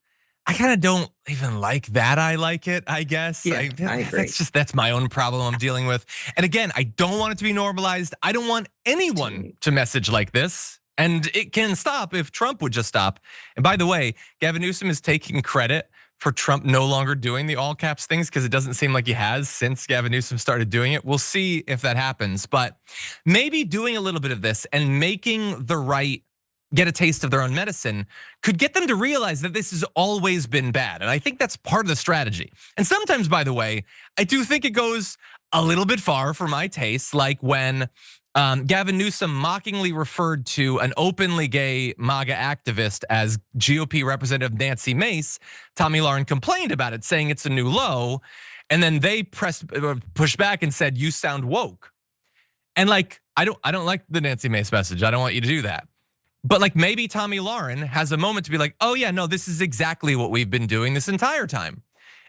kind of don't even like that. I like it, I guess. Yeah, I agree. That's my own problem I'm dealing with. And again, I don't want it to be normalized. I don't want anyone to message like this. And it can stop if Trump would just stop. And by the way, Gavin Newsom is taking credit for Trump no longer doing the all caps things because it doesn't seem like he has since Gavin Newsom started doing it. We'll see if that happens, but maybe doing a little bit of this and making the right get a taste of their own medicine could get them to realize that this has always been bad. And I think that's part of the strategy. And sometimes, by the way, I do think it goes a little bit far for my taste, like when Gavin Newsom mockingly referred to an openly gay MAGA activist as GOP Representative Nancy Mace. Tommy Lauren complained about it, saying it's a new low. And then they pushed back and said, you sound woke. And like, I don't like the Nancy Mace message. I don't want you to do that. But like maybe Tommy Lauren has a moment to be like, oh yeah, no, this is exactly what we've been doing this entire time.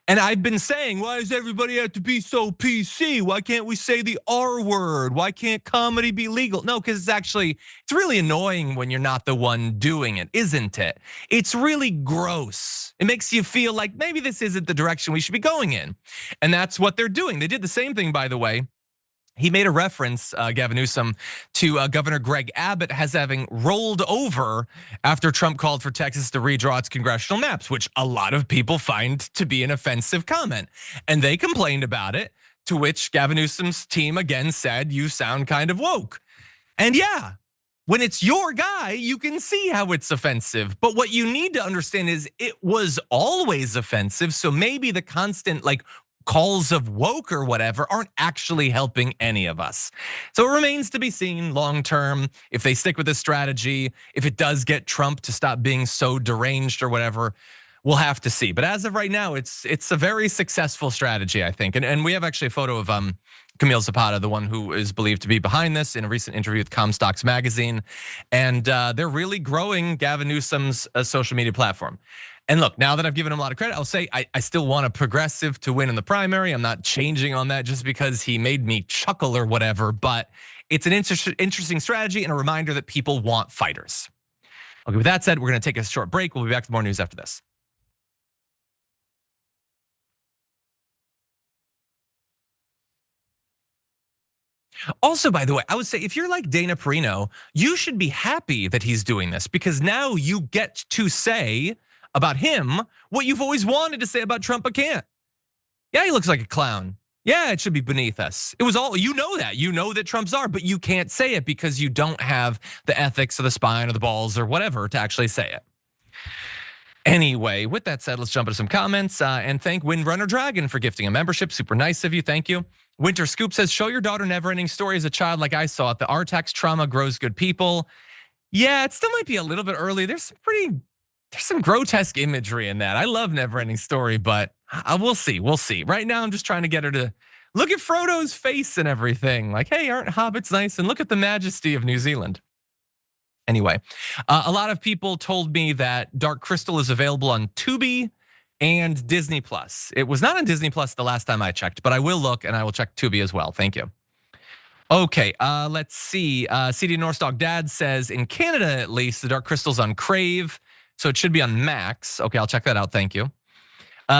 And I've been saying, why does everybody have to be so PC? Why can't we say the R word? Why can't comedy be legal? No, because it's really annoying when you're not the one doing it, isn't it? It's really gross. It makes you feel like maybe this isn't the direction we should be going in. And that's what they're doing. They did the same thing, by the way. He made a reference, Gavin Newsom, to Governor Greg Abbott as having rolled over after Trump called for Texas to redraw its congressional maps, which a lot of people find to be an offensive comment. And they complained about it, to which Gavin Newsom's team again said, you sound kind of woke. And yeah, when it's your guy, you can see how it's offensive. But what you need to understand is it was always offensive. So maybe the constant calls of woke or whatever aren't actually helping any of us. So it remains to be seen long term if they stick with this strategy, if it does get Trump to stop being so deranged or whatever, we'll have to see. But as of right now, it's a very successful strategy, I think. And we have actually a photo of Camille Zapata, the one who is believed to be behind this, in a recent interview with Comstocks magazine. And they're really growing Gavin Newsom's social media platform. And look, now that I've given him a lot of credit, I'll say I still want a progressive to win in the primary. I'm not changing on that just because he made me chuckle or whatever, but it's an interesting strategy and a reminder that people want fighters. Okay, with that said, we're gonna take a short break. We'll be back with more news after this. Also, by the way, I would say if you're like Dana Perino, you should be happy that he's doing this because now you get to say about him what you've always wanted to say about Trump but can't. Yeah, he looks like a clown. Yeah, it should be beneath us. It was all, you know that Trump's are, but you can't say it because you don't have the ethics or the spine or the balls or whatever to actually say it. Anyway, with that said, let's jump into some comments and thank Windrunner Dragon for gifting a membership. Super nice of you, thank you. Winter Scoop says, show your daughter Neverending Story as a child like I saw it. The R-Tax trauma grows good people. Yeah, it still might be a little bit early. There's some grotesque imagery in that. I love Neverending Story, but we'll see. Right now, I'm just trying to get her to look at Frodo's face and everything. Like, hey, aren't hobbits nice? And look at the majesty of New Zealand. Anyway, a lot of people told me that Dark Crystal is available on Tubi. and Disney Plus. It was not on Disney Plus the last time I checked, but I will look and I will check Tubi as well. Thank you. Okay, let's see. CD Northstalk Dad says in Canada at least, the Dark Crystal's on Crave, so it should be on Max. Okay, I'll check that out. Thank you.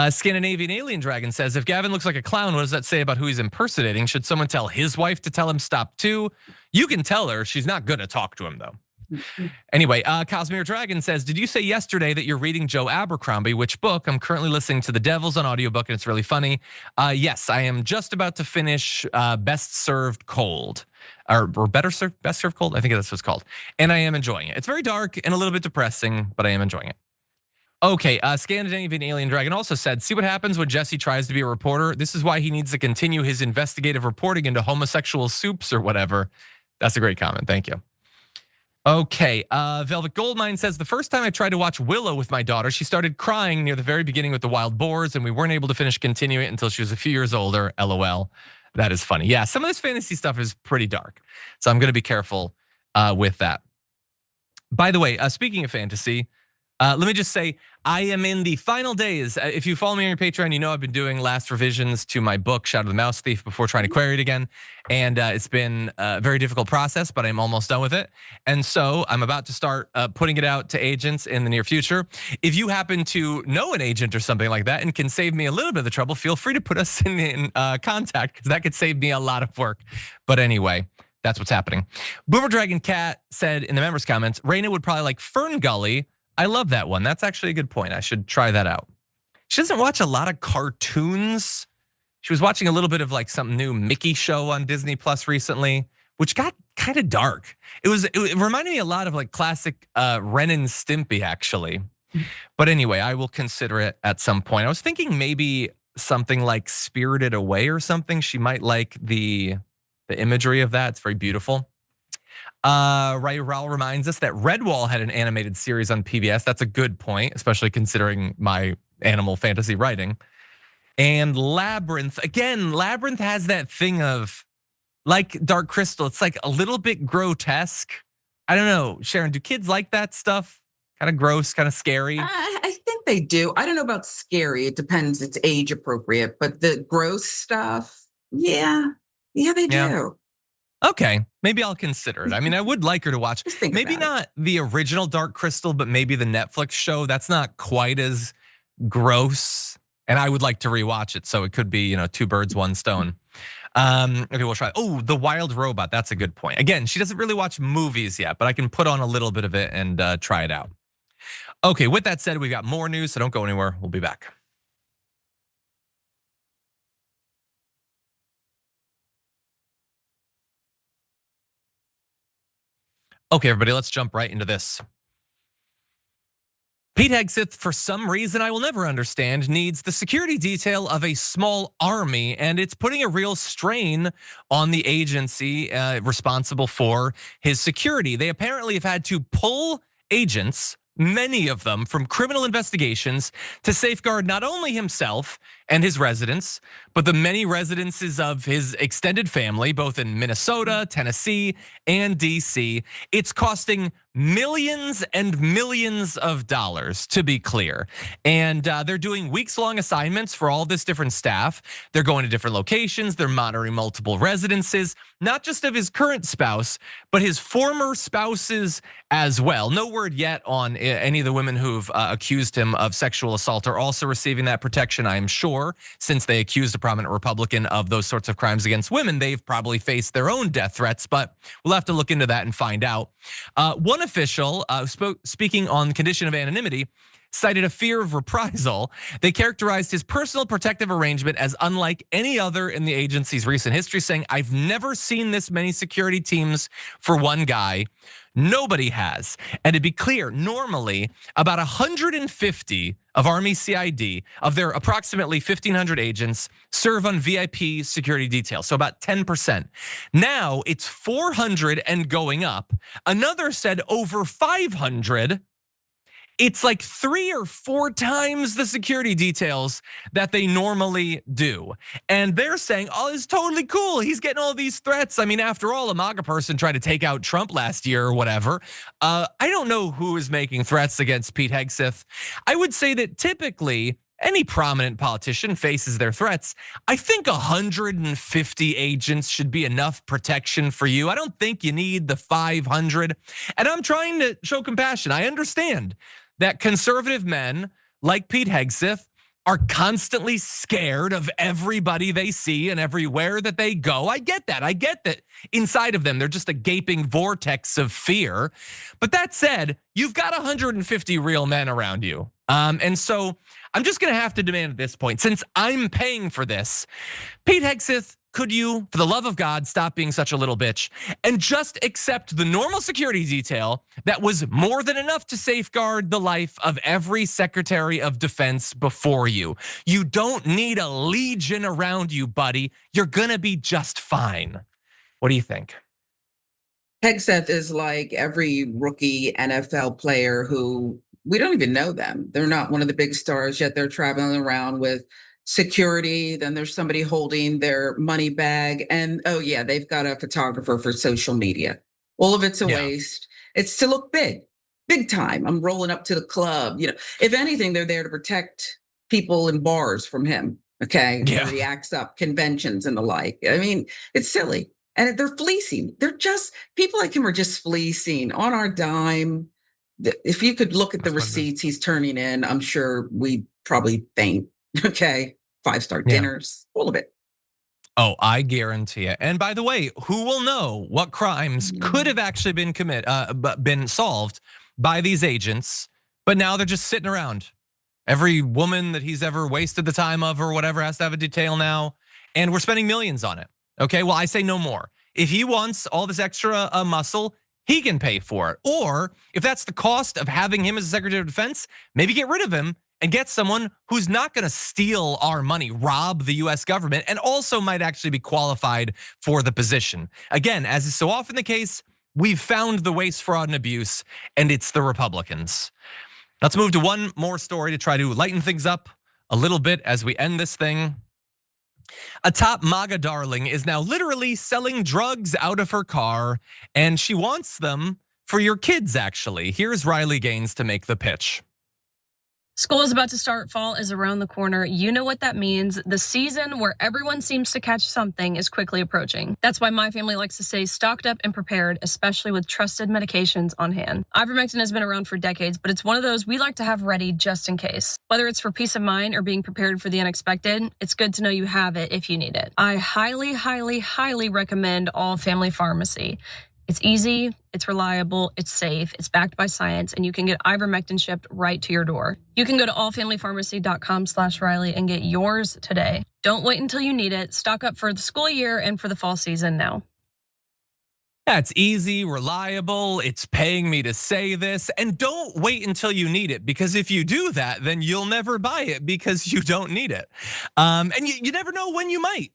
Scandinavian Alien Dragon says, if Gavin looks like a clown, what does that say about who he's impersonating? Should someone tell his wife to tell him stop too? You can tell her. She's not gonna talk to him though. Anyway, Cosmere Dragon says, did you say yesterday that you're reading Joe Abercrombie? Which book? I'm currently listening to The Devils on audiobook and it's really funny. Yes, I am just about to finish Best Served Cold. Or Better Served, Best Served Cold? I think that's what it's called. And I am enjoying it. It's very dark and a little bit depressing, but I am enjoying it. Okay, Scandinavian Alien Dragon also said, see what happens when Jesse tries to be a reporter? This is why he needs to continue his investigative reporting into homosexual soups or whatever. That's a great comment, thank you. Okay, Velvet Goldmine says, the first time I tried to watch Willow with my daughter, she started crying near the very beginning with the wild boars and we weren't able to finish continuing it until she was a few years older, LOL. That is funny. Yeah, some of this fantasy stuff is pretty dark. So I'm gonna be careful with that. By the way, speaking of fantasy, let me just say, I am in the final days. If you follow me on your Patreon, you know I've been doing last revisions to my book, Shadow the Mouse Thief, before trying to query it again. And it's been a very difficult process, but I'm almost done with it. And so I'm about to start putting it out to agents in the near future. If you happen to know an agent or something like that and can save me a little bit of the trouble, feel free to put us in contact, because that could save me a lot of work. But anyway, that's what's happening. Boomer Dragon Cat said in the members' comments, Raina would probably like Fern Gully. I love that one. That's actually a good point. I should try that out. She doesn't watch a lot of cartoons. She was watching a little bit of like some new Mickey show on Disney Plus recently, which got kind of dark. It reminded me a lot of like classic Ren and Stimpy actually. But anyway, I will consider it at some point. I was thinking maybe something like Spirited Away or something. She might like the imagery of that. It's very beautiful. Raul reminds us that Redwall had an animated series on PBS. That's a good point, especially considering my animal fantasy writing. And Labyrinth, again, Labyrinth has that thing of, like Dark Crystal, it's like a little bit grotesque. I don't know, Sharon, do kids like that stuff? Kind of gross, kind of scary? I think they do. I don't know about scary. It depends. It's age appropriate, but the gross stuff, yeah, they do. Okay, maybe I'll consider it. I mean, I would like her to watch, maybe not the original Dark Crystal, but maybe the Netflix show. That's not quite as gross. And I would like to rewatch it. So it could be, two birds, one stone. Okay, we'll try. Oh, The Wild Robot. That's a good point. Again, she doesn't really watch movies yet, but I can put on a little bit of it and try it out. Okay, with that said, we've got more news, so don't go anywhere. We'll be back. Okay, everybody, let's jump right into this. Pete Hegseth, for some reason I will never understand, needs the security detail of a small army, and it's putting a real strain on the agency responsible for his security. They apparently have had to pull agents, many of them, from criminal investigations to safeguard not only himself and his residents, but the many residences of his extended family, both in Minnesota, Tennessee, and DC. It's costing millions and millions of dollars, to be clear. And they're doing weeks-long assignments for all this different staff. They're going to different locations. They're monitoring multiple residences, not just of his current spouse, but his former spouses as well. No word yet on any of the women who've accused him of sexual assault are also receiving that protection, I am sure, since they accused a prominent Republican of those sorts of crimes against women. They've probably faced their own death threats, but we'll have to look into that and find out. One official speaking on condition of anonymity cited a fear of reprisal. They characterized his personal protective arrangement as unlike any other in the agency's recent history, saying, I've never seen this many security teams for one guy. Nobody has. And to be clear, normally about 150 of Army CID, of their approximately 1,500 agents, serve on VIP security details, so about 10%. Now it's 400 and going up. Another said over 500. It's like 3 or 4 times the security details that they normally do. And they're saying, oh, it's totally cool. He's getting all these threats. I mean, after all, a MAGA person tried to take out Trump last year or whatever. I don't know who is making threats against Pete Hegseth. I would say that typically any prominent politician faces their threats, I think 150 agents should be enough protection for you. I don't think you need the 500. And I'm trying to show compassion. I understand that conservative men like Pete Hegseth are constantly scared of everybody they see and everywhere that they go. I get that. I get that inside of them, they're just a gaping vortex of fear. But that said, you've got 150 real men around you. And so I'm just gonna have to demand at this point, since I'm paying for this, Pete Hegseth, could you, for the love of God, stop being such a little bitch and just accept the normal security detail that was more than enough to safeguard the life of every Secretary of Defense before you? You don't need a legion around you, buddy. You're gonna be just fine. What do you think? Hegseth is like every rookie NFL player who we don't even know them. They're not one of the big stars, yet they're traveling around with security. Then there's somebody holding their money bag. And oh yeah, they've got a photographer for social media. All of it's a waste. It's to look big time. I'm rolling up to the club. If anything, they're there to protect people in bars from him. Okay. Where he acts up, conventions and the like. I mean, it's silly. And they're fleecing. People like him are just fleecing on our dime. If you could look at the receipts he's turning in, I'm sure we probably faint. Okay, 5-star dinners, all of it. Oh, I guarantee it. And by the way, who will know what crimes could have actually been solved by these agents, but now they're just sitting around. Every woman that he's ever wasted the time of or whatever has to have a detail now, and we're spending millions on it. Okay, well, I say no more. If he wants all this extra muscle, he can pay for it. Or if that's the cost of having him as a Secretary of Defense, maybe get rid of him and get someone who's not gonna steal our money, rob the US government, and also might actually be qualified for the position. Again, as is so often the case, we've found the waste, fraud, and abuse, and it's the Republicans. Let's move to one more story to try to lighten things up a little bit as we end this thing. A top MAGA darling is now literally selling drugs out of her car, and she wants them for your kids, actually. Here's Riley Gaines to make the pitch. School is about to start. Fall is around the corner. You know what that means. The season where everyone seems to catch something is quickly approaching. That's why my family likes to stay stocked up and prepared, especially with trusted medications on hand. Ivermectin has been around for decades, but it's one of those we like to have ready just in case. Whether it's for peace of mind or being prepared for the unexpected, it's good to know you have it if you need it. I highly, highly, highly recommend All Family Pharmacy. It's easy, it's reliable, it's safe, it's backed by science, and you can get ivermectin shipped right to your door. You can go to allfamilypharmacy.com/Riley and get yours today. Don't wait until you need it. Stock up for the school year and for the fall season now. Yeah, it's easy, reliable, it's paying me to say this, and don't wait until you need it, because if you do that, then you'll never buy it because you don't need it. And you never know when you might.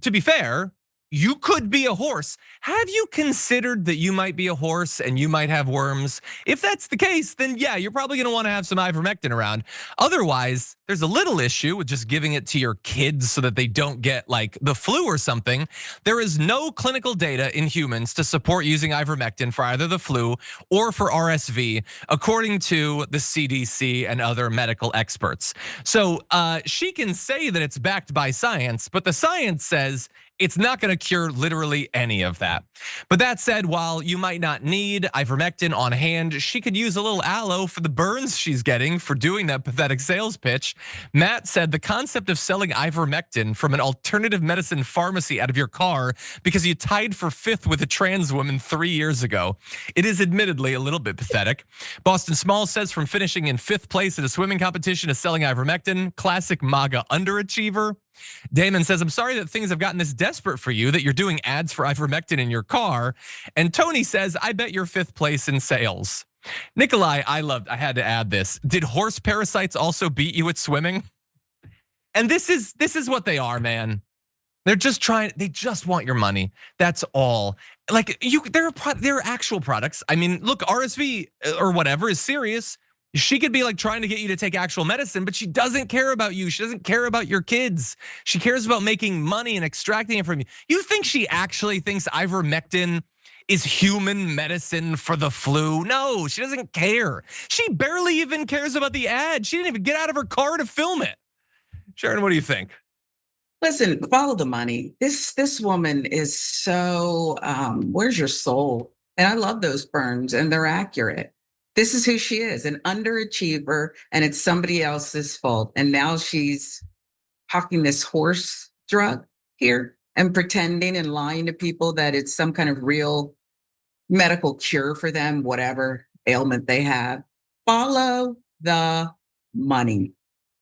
To be fair, you could be a horse. Have you considered that you might be a horse and you might have worms? If that's the case, then yeah, you're probably gonna wanna have some ivermectin around. Otherwise, there's a little issue with just giving it to your kids so that they don't get like the flu or something. There is no clinical data in humans to support using ivermectin for either the flu or for RSV, according to the CDC and other medical experts. So she can say that it's backed by science, but the science says it's not gonna cure literally any of that. But that said, while you might not need ivermectin on hand, she could use a little aloe for the burns she's getting for doing that pathetic sales pitch. Matt said the concept of selling ivermectin from an alternative medicine pharmacy out of your car because you tied for 5th with a trans woman 3 years ago. It is admittedly a little bit pathetic. Boston Small says from finishing in 5th place at a swimming competition to selling ivermectin, classic MAGA underachiever. Damon says, I'm sorry that things have gotten this desperate for you that you're doing ads for ivermectin in your car. And Tony says, I bet you're 5th place in sales. Nikolai, I had to add this. Did horse parasites also beat you at swimming? And this is what they are, man. They just want your money. That's all. Like there are actual products. I mean, look, RSV or whatever is serious. She could be like trying to get you to take actual medicine, but she doesn't care about you. She doesn't care about your kids. She cares about making money and extracting it from you. You think she actually thinks ivermectin is human medicine for the flu? No, she doesn't care. She barely even cares about the ad. She didn't even get out of her car to film it. Sharon, what do you think? Listen, follow the money. This woman is so, where's your soul? And I love those burns, and they're accurate. This is who she is, an underachiever, and it's somebody else's fault. And now she's hawking this horse drug here and pretending and lying to people that it's some kind of real medical cure for them, whatever ailment they have. Follow the money.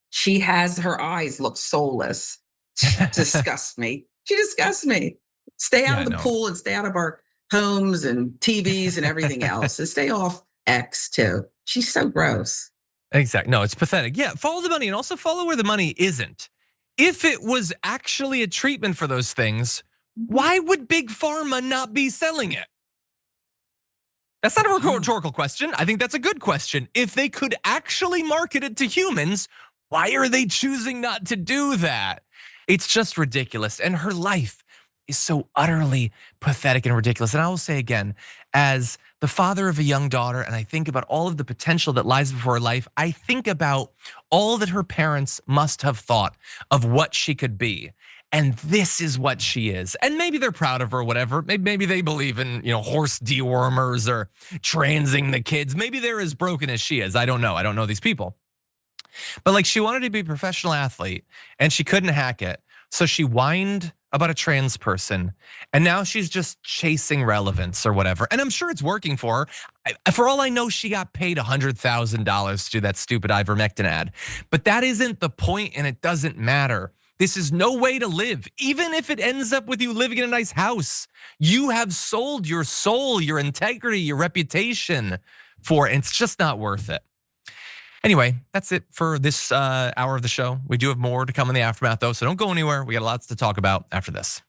She has, her eyes look soulless. She disgusts me. She disgusts me. Stay out of the pool and stay out of our homes and TVs and everything else. And stay off X too. She's so gross. Exactly. No, it's pathetic. Yeah, follow the money and also follow where the money isn't. If it was actually a treatment for those things, why would Big Pharma not be selling it? That's not a rhetorical question. I think that's a good question. If they could actually market it to humans, why are they choosing not to do that? It's just ridiculous. And her life is so utterly pathetic and ridiculous. And I will say again, as the father of a young daughter, and I think about all of the potential that lies before her life, I think about all that her parents must have thought of what she could be. And this is what she is. And maybe they're proud of her or whatever. Maybe they believe in, horse dewormers or transing the kids. Maybe they're as broken as she is. I don't know. I don't know these people. But like, she wanted to be a professional athlete and she couldn't hack it. So she whined about a trans person, and now she's just chasing relevance or whatever. And I'm sure it's working for her. For all I know, she got paid $100,000 to do that stupid ivermectin ad. But that isn't the point, and it doesn't matter. This is no way to live. Even if it ends up with you living in a nice house, you have sold your soul, your integrity, your reputation for it. It's just not worth it. Anyway, that's it for this hour of the show. We do have more to come in the aftermath though, so don't go anywhere. We got lots to talk about after this.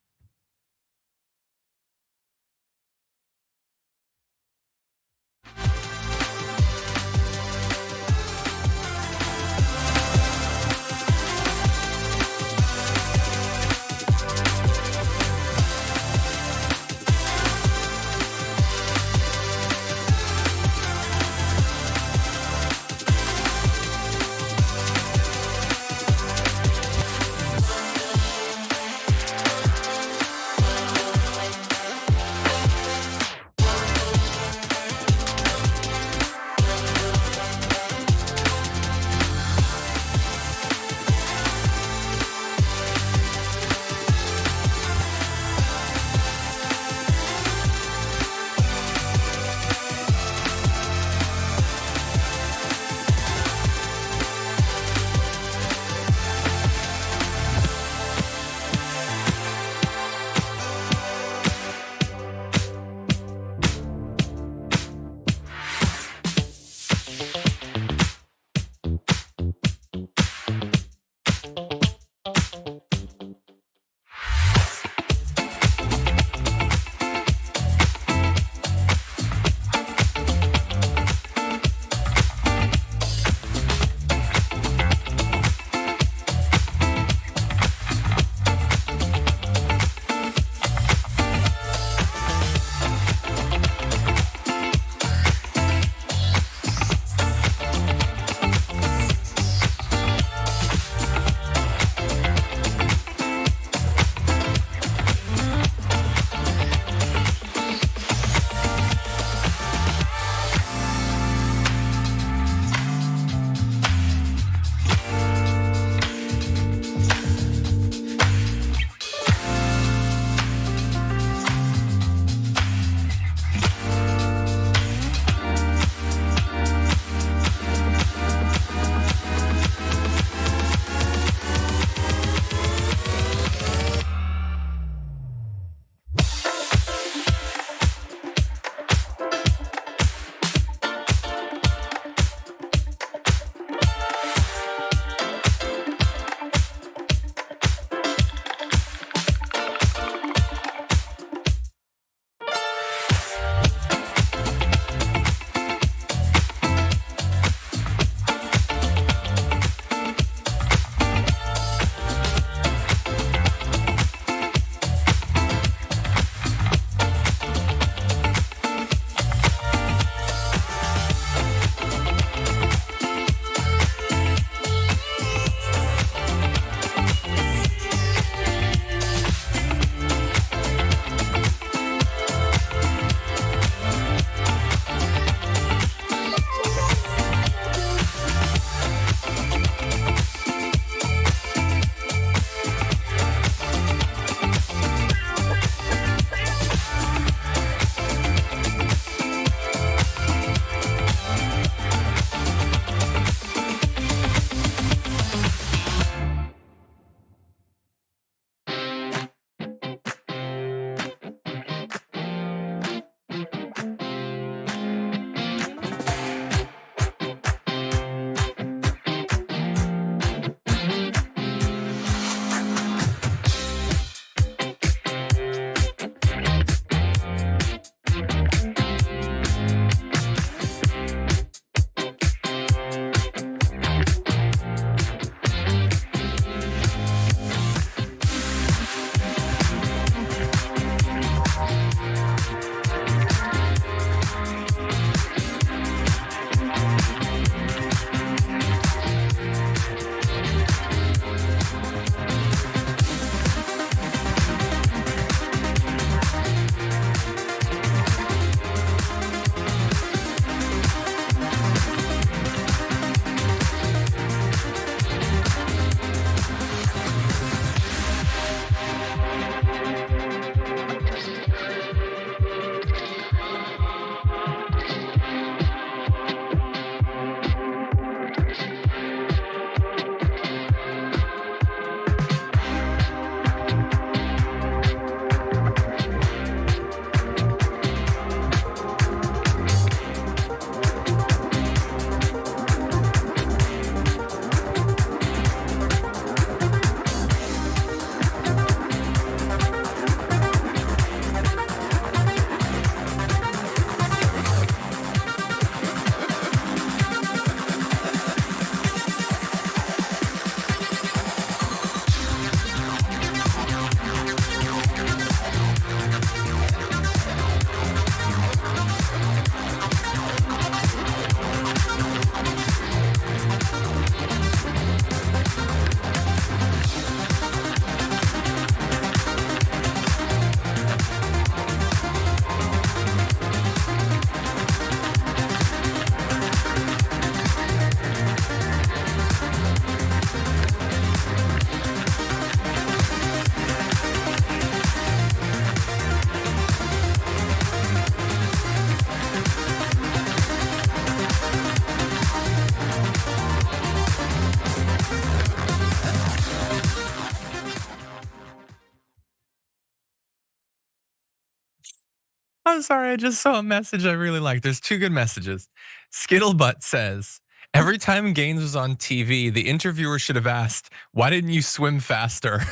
I'm sorry, I just saw a message I really like. There's two good messages. Skittlebutt says, every time Gaines was on TV, the interviewer should have asked, why didn't you swim faster?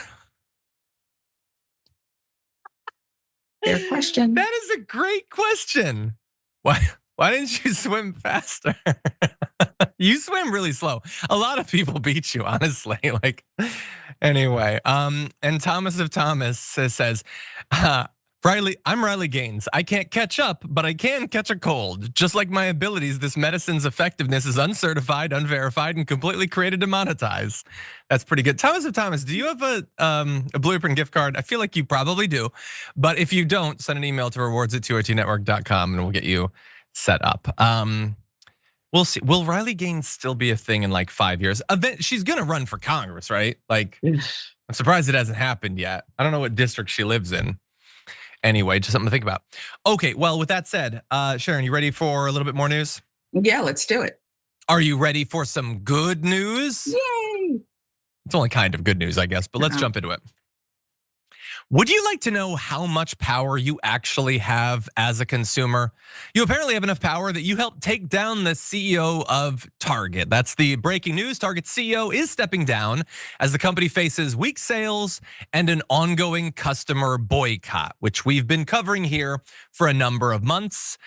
Fair question. That is a great question. Why didn't you swim faster? You swim really slow. A lot of people beat you, honestly. Like, anyway. And Thomas of Thomas says, I'm Riley Gaines. I can't catch up, but I can catch a cold. Just like my abilities, this medicine's effectiveness is uncertified, unverified, and completely created to monetize. That's pretty good. Thomas of Thomas, do you have a Blueprint gift card? I feel like you probably do, but if you don't, send an email to rewards@2otnetwork.com and we'll get you set up. We'll see. Will Riley Gaines still be a thing in like 5 years? She's gonna run for Congress, right? Like, I'm surprised it hasn't happened yet. I don't know what district she lives in. Anyway, just something to think about. Okay, well, with that said, Sharon, you ready for a little bit more news? Yeah, let's do it. Are you ready for some good news? Yay! It's only kind of good news, I guess, but let's jump into it. Would you like to know how much power you actually have as a consumer? You apparently have enough power that you helped take down the CEO of Target. That's the breaking news. Target's CEO is stepping down as the company faces weak sales and an ongoing customer boycott, which we've been covering here for a number of months.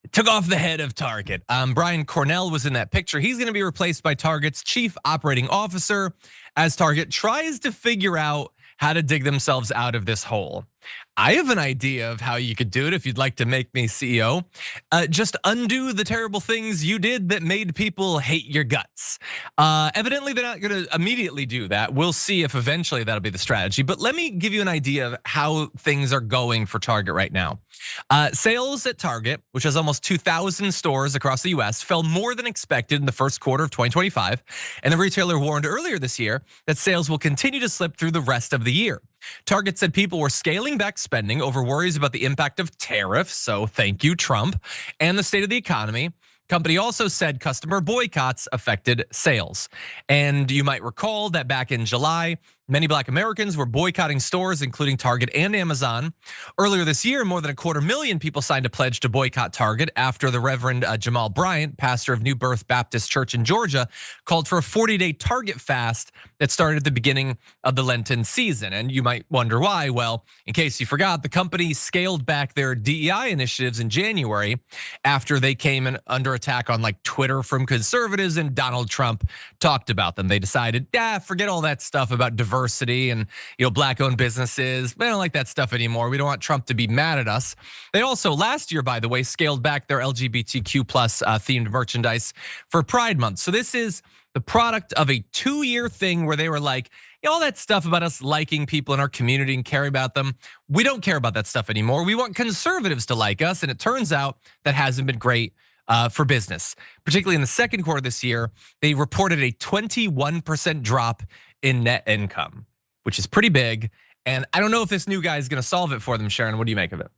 It took off the head of Target. Brian Cornell was in that picture. He's gonna be replaced by Target's chief operating officer as Target tries to figure out how to dig themselves out of this hole. I have an idea of how you could do it if you'd like to make me CEO. Just undo the terrible things you did that made people hate your guts. Evidently, they're not gonna immediately do that. We'll see if eventually that'll be the strategy. But let me give you an idea of how things are going for Target right now. Sales at Target, which has almost 2,000 stores across the US, fell more than expected in the first quarter of 2025. And the retailer warned earlier this year that sales will continue to slip through the rest of the year. Target said people were scaling back spending over worries about the impact of tariffs, so thank you, Trump, and the state of the economy. Company also said customer boycotts affected sales. And you might recall that back in July, many Black Americans were boycotting stores, including Target and Amazon. Earlier this year, more than 250,000 people signed a pledge to boycott Target after the Reverend Jamal Bryant, pastor of New Birth Baptist Church in Georgia, called for a 40-day Target fast that started at the beginning of the Lenten season. And you might wonder why. Well, in case you forgot, the company scaled back their DEI initiatives in January after they came in under attack on like Twitter from conservatives, and Donald Trump talked about them. They decided, forget all that stuff about diversity and Black-owned businesses. We don't like that stuff anymore. We don't want Trump to be mad at us. They also last year, by the way, scaled back their LGBTQ+ themed merchandise for Pride Month. So this is the product of a 2-year thing where they were like, all that stuff about us liking people in our community and caring about them, we don't care about that stuff anymore. We want conservatives to like us, and it turns out that hasn't been great for business. Particularly in the second quarter this year, they reported a 21% drop in net income, which is pretty big. And I don't know if this new guy is gonna solve it for them, Sharon. What do you make of it?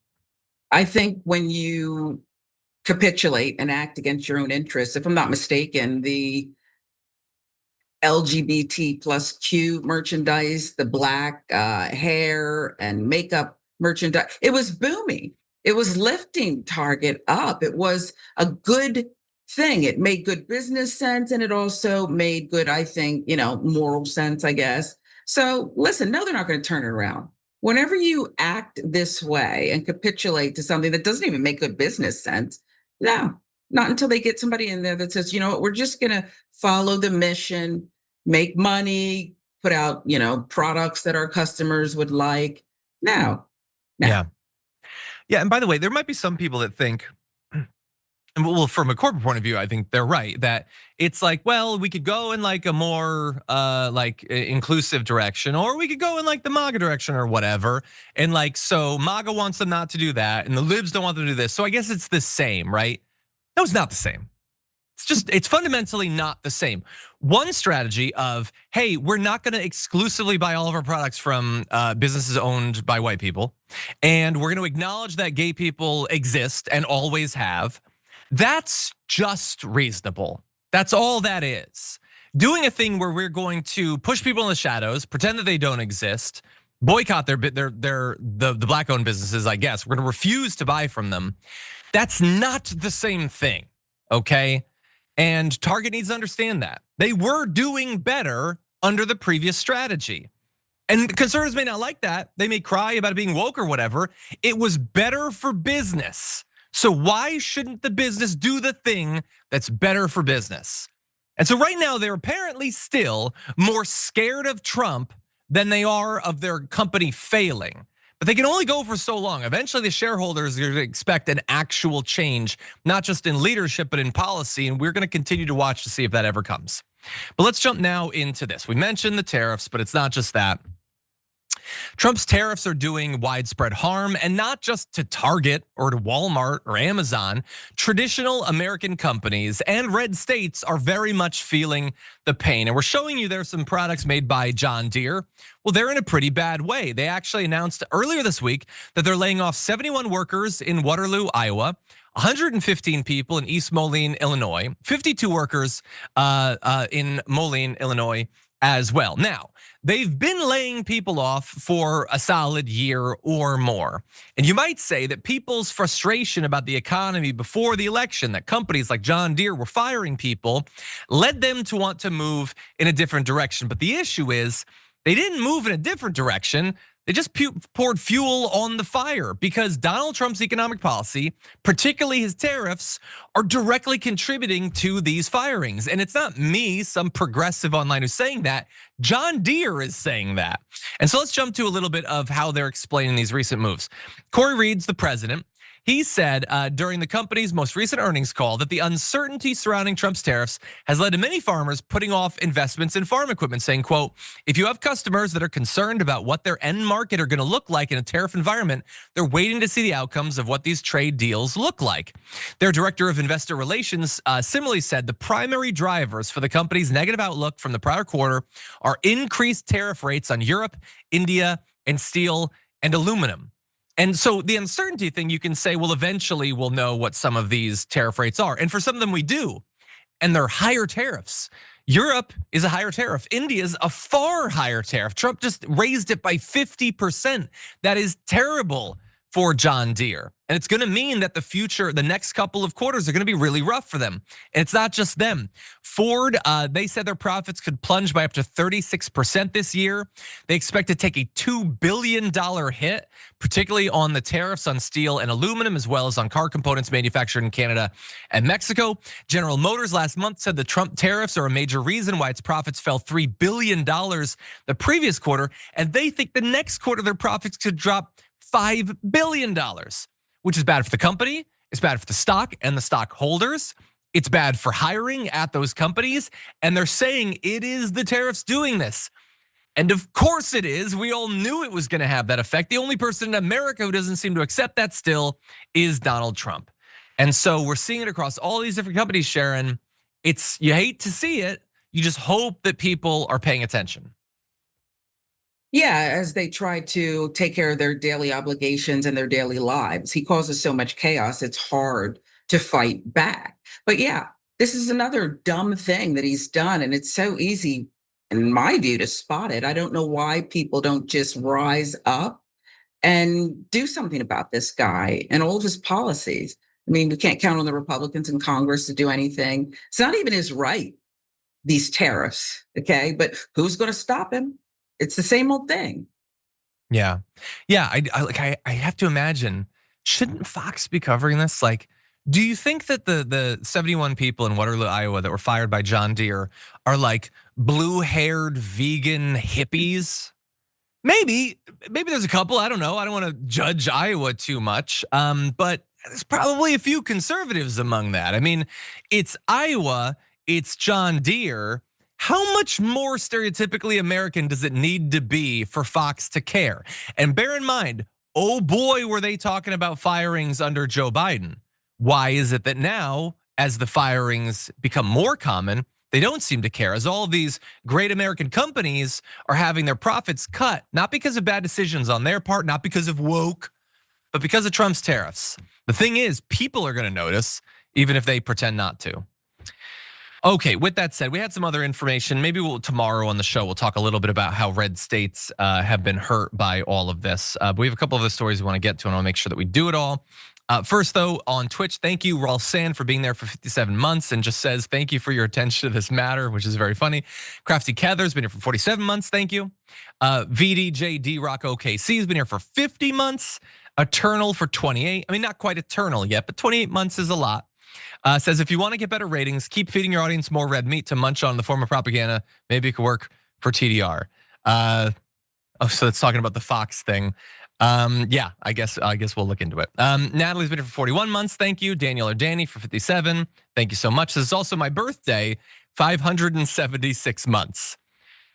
I think when you capitulate and act against your own interests, if I'm not mistaken, the LGBT+Q merchandise, the Black hair and makeup merchandise, it was booming. It was lifting Target up. It was a good thing. It made good business sense, and it also made good, I think, moral sense, I guess. So listen, no, they're not going to turn it around. Whenever you act this way and capitulate to something that doesn't even make good business sense, no, not until they get somebody in there that says, you know what, we're just going to follow the mission, make money, put out, products that our customers would like. No. Yeah, and by the way, there might be some people that think, well, from a corporate point of view, I think they're right that it's like, well, we could go in like a more inclusive direction, or we could go in like the MAGA direction or whatever. And like, so MAGA wants them not to do that, and the libs don't want them to do this. So I guess it's the same, right? No, it's not the same. It's fundamentally not the same. One strategy of, hey, we're not gonna exclusively buy all of our products from businesses owned by white people, and we're gonna acknowledge that gay people exist and always have. That's just reasonable. That's all that is. Doing a thing where we're going to push people in the shadows, pretend that they don't exist, boycott the black-owned businesses, I guess. We're gonna refuse to buy from them. That's not the same thing, okay? And Target needs to understand that. They were doing better under the previous strategy. And conservatives may not like that. They may cry about it being woke or whatever. It was better for business. So why shouldn't the business do the thing that's better for business? And so right now they're apparently still more scared of Trump than they are of their company failing. But they can only go for so long. Eventually the shareholders are gonna expect an actual change, not just in leadership, but in policy. And we're gonna continue to watch to see if that ever comes. But let's jump now into this. We mentioned the tariffs, but it's not just that. Trump's tariffs are doing widespread harm, and not just to Target or to Walmart or Amazon. Traditional American companies and red states are very much feeling the pain. And we're showing you there's some products made by John Deere. Well, they're in a pretty bad way. They actually announced earlier this week that they're laying off 71 workers in Waterloo, Iowa, 115 people in East Moline, Illinois, 52 workers in Moline, Illinois as well. Now, they've been laying people off for a solid year or more. And you might say that people's frustration about the economy before the election, that companies like John Deere were firing people, led them to want to move in a different direction. But the issue is they didn't move in a different direction. They just poured fuel on the fire, because Donald Trump's economic policy, particularly his tariffs, are directly contributing to these firings. And it's not me, some progressive online, who's saying that. John Deere is saying that. And so let's jump to a little bit of how they're explaining these recent moves. Corey Reed's the president. He said during the company's most recent earnings call that the uncertainty surrounding Trump's tariffs has led to many farmers putting off investments in farm equipment, saying, quote, if you have customers that are concerned about what their end market are gonna look like in a tariff environment, they're waiting to see the outcomes of what these trade deals look like. Their director of investor relations similarly said the primary drivers for the company's negative outlook from the prior quarter are increased tariff rates on Europe, India, and steel and aluminum. And so the uncertainty thing, you can say, well, eventually we'll know what some of these tariff rates are. And for some of them we do, and they're higher tariffs. Europe is a higher tariff. India is a far higher tariff. Trump just raised it by 50%. That is terrible for John Deere. And it's gonna mean that the next couple of quarters are gonna be really rough for them. And it's not just them. Ford, they said their profits could plunge by up to 36% this year. They expect to take a $2 billion hit, particularly on the tariffs on steel and aluminum, as well as on car components manufactured in Canada and Mexico. General Motors last month said the Trump tariffs are a major reason why its profits fell $3 billion the previous quarter. And they think the next quarter their profits could drop $5 billion, which is bad for the company. It's bad for the stock and the stockholders. It's bad for hiring at those companies. And they're saying it is the tariffs doing this. And of course it is. We all knew it was gonna have that effect. The only person in America who doesn't seem to accept that still is Donald Trump. And so we're seeing it across all these different companies, Sharon. You hate to see it. You just hope that people are paying attention. Yeah, as they try to take care of their daily obligations and their daily lives. He causes so much chaos, it's hard to fight back. But yeah, this is another dumb thing that he's done, and it's so easy, in my view, to spot it. I don't know why people don't just rise up and do something about this guy and all of his policies. I mean, we can't count on the Republicans in Congress to do anything. It's not even his right, these tariffs, okay? But who's gonna stop him? It's the same old thing. Yeah, I have to imagine, shouldn't Fox be covering this? Like, do you think that the 71 people in Waterloo, Iowa that were fired by John Deere are like blue-haired vegan hippies? Maybe there's a couple, I don't know. I don't want to judge Iowa too much, but there's probably a few conservatives among that. I mean, it's Iowa, it's John Deere. How much more stereotypically American does it need to be for Fox to care? And bear in mind, oh boy, were they talking about firings under Joe Biden. Why is it that now, as the firings become more common, they don't seem to care, as all of these great American companies are having their profits cut, not because of bad decisions on their part, not because of woke, but because of Trump's tariffs. The thing is, people are gonna notice, even if they pretend not to. Okay, with that said, we had some other information. Maybe tomorrow on the show, we'll talk a little bit about how red states have been hurt by all of this. But we have a couple of the stories we want to get to, and I'll make sure that we do it all. First, though, on Twitch, thank you, Raul Sand, for being there for 57 months and just says, thank you for your attention to this matter, which is very funny. Crafty Cather's been here for 47 months, thank you. VDJD Rock OKC has been here for 50 months. Eternal for 28. I mean, not quite eternal yet, but 28 months is a lot. Says, if you want to get better ratings, keep feeding your audience more red meat to munch on the form of propaganda. Maybe it could work for TDR. So it's talking about the Fox thing. Yeah, I guess we'll look into it. Natalie's been here for 41 months. Thank you. Daniel or Danny for 57. Thank you so much. This is also my birthday, 576 months.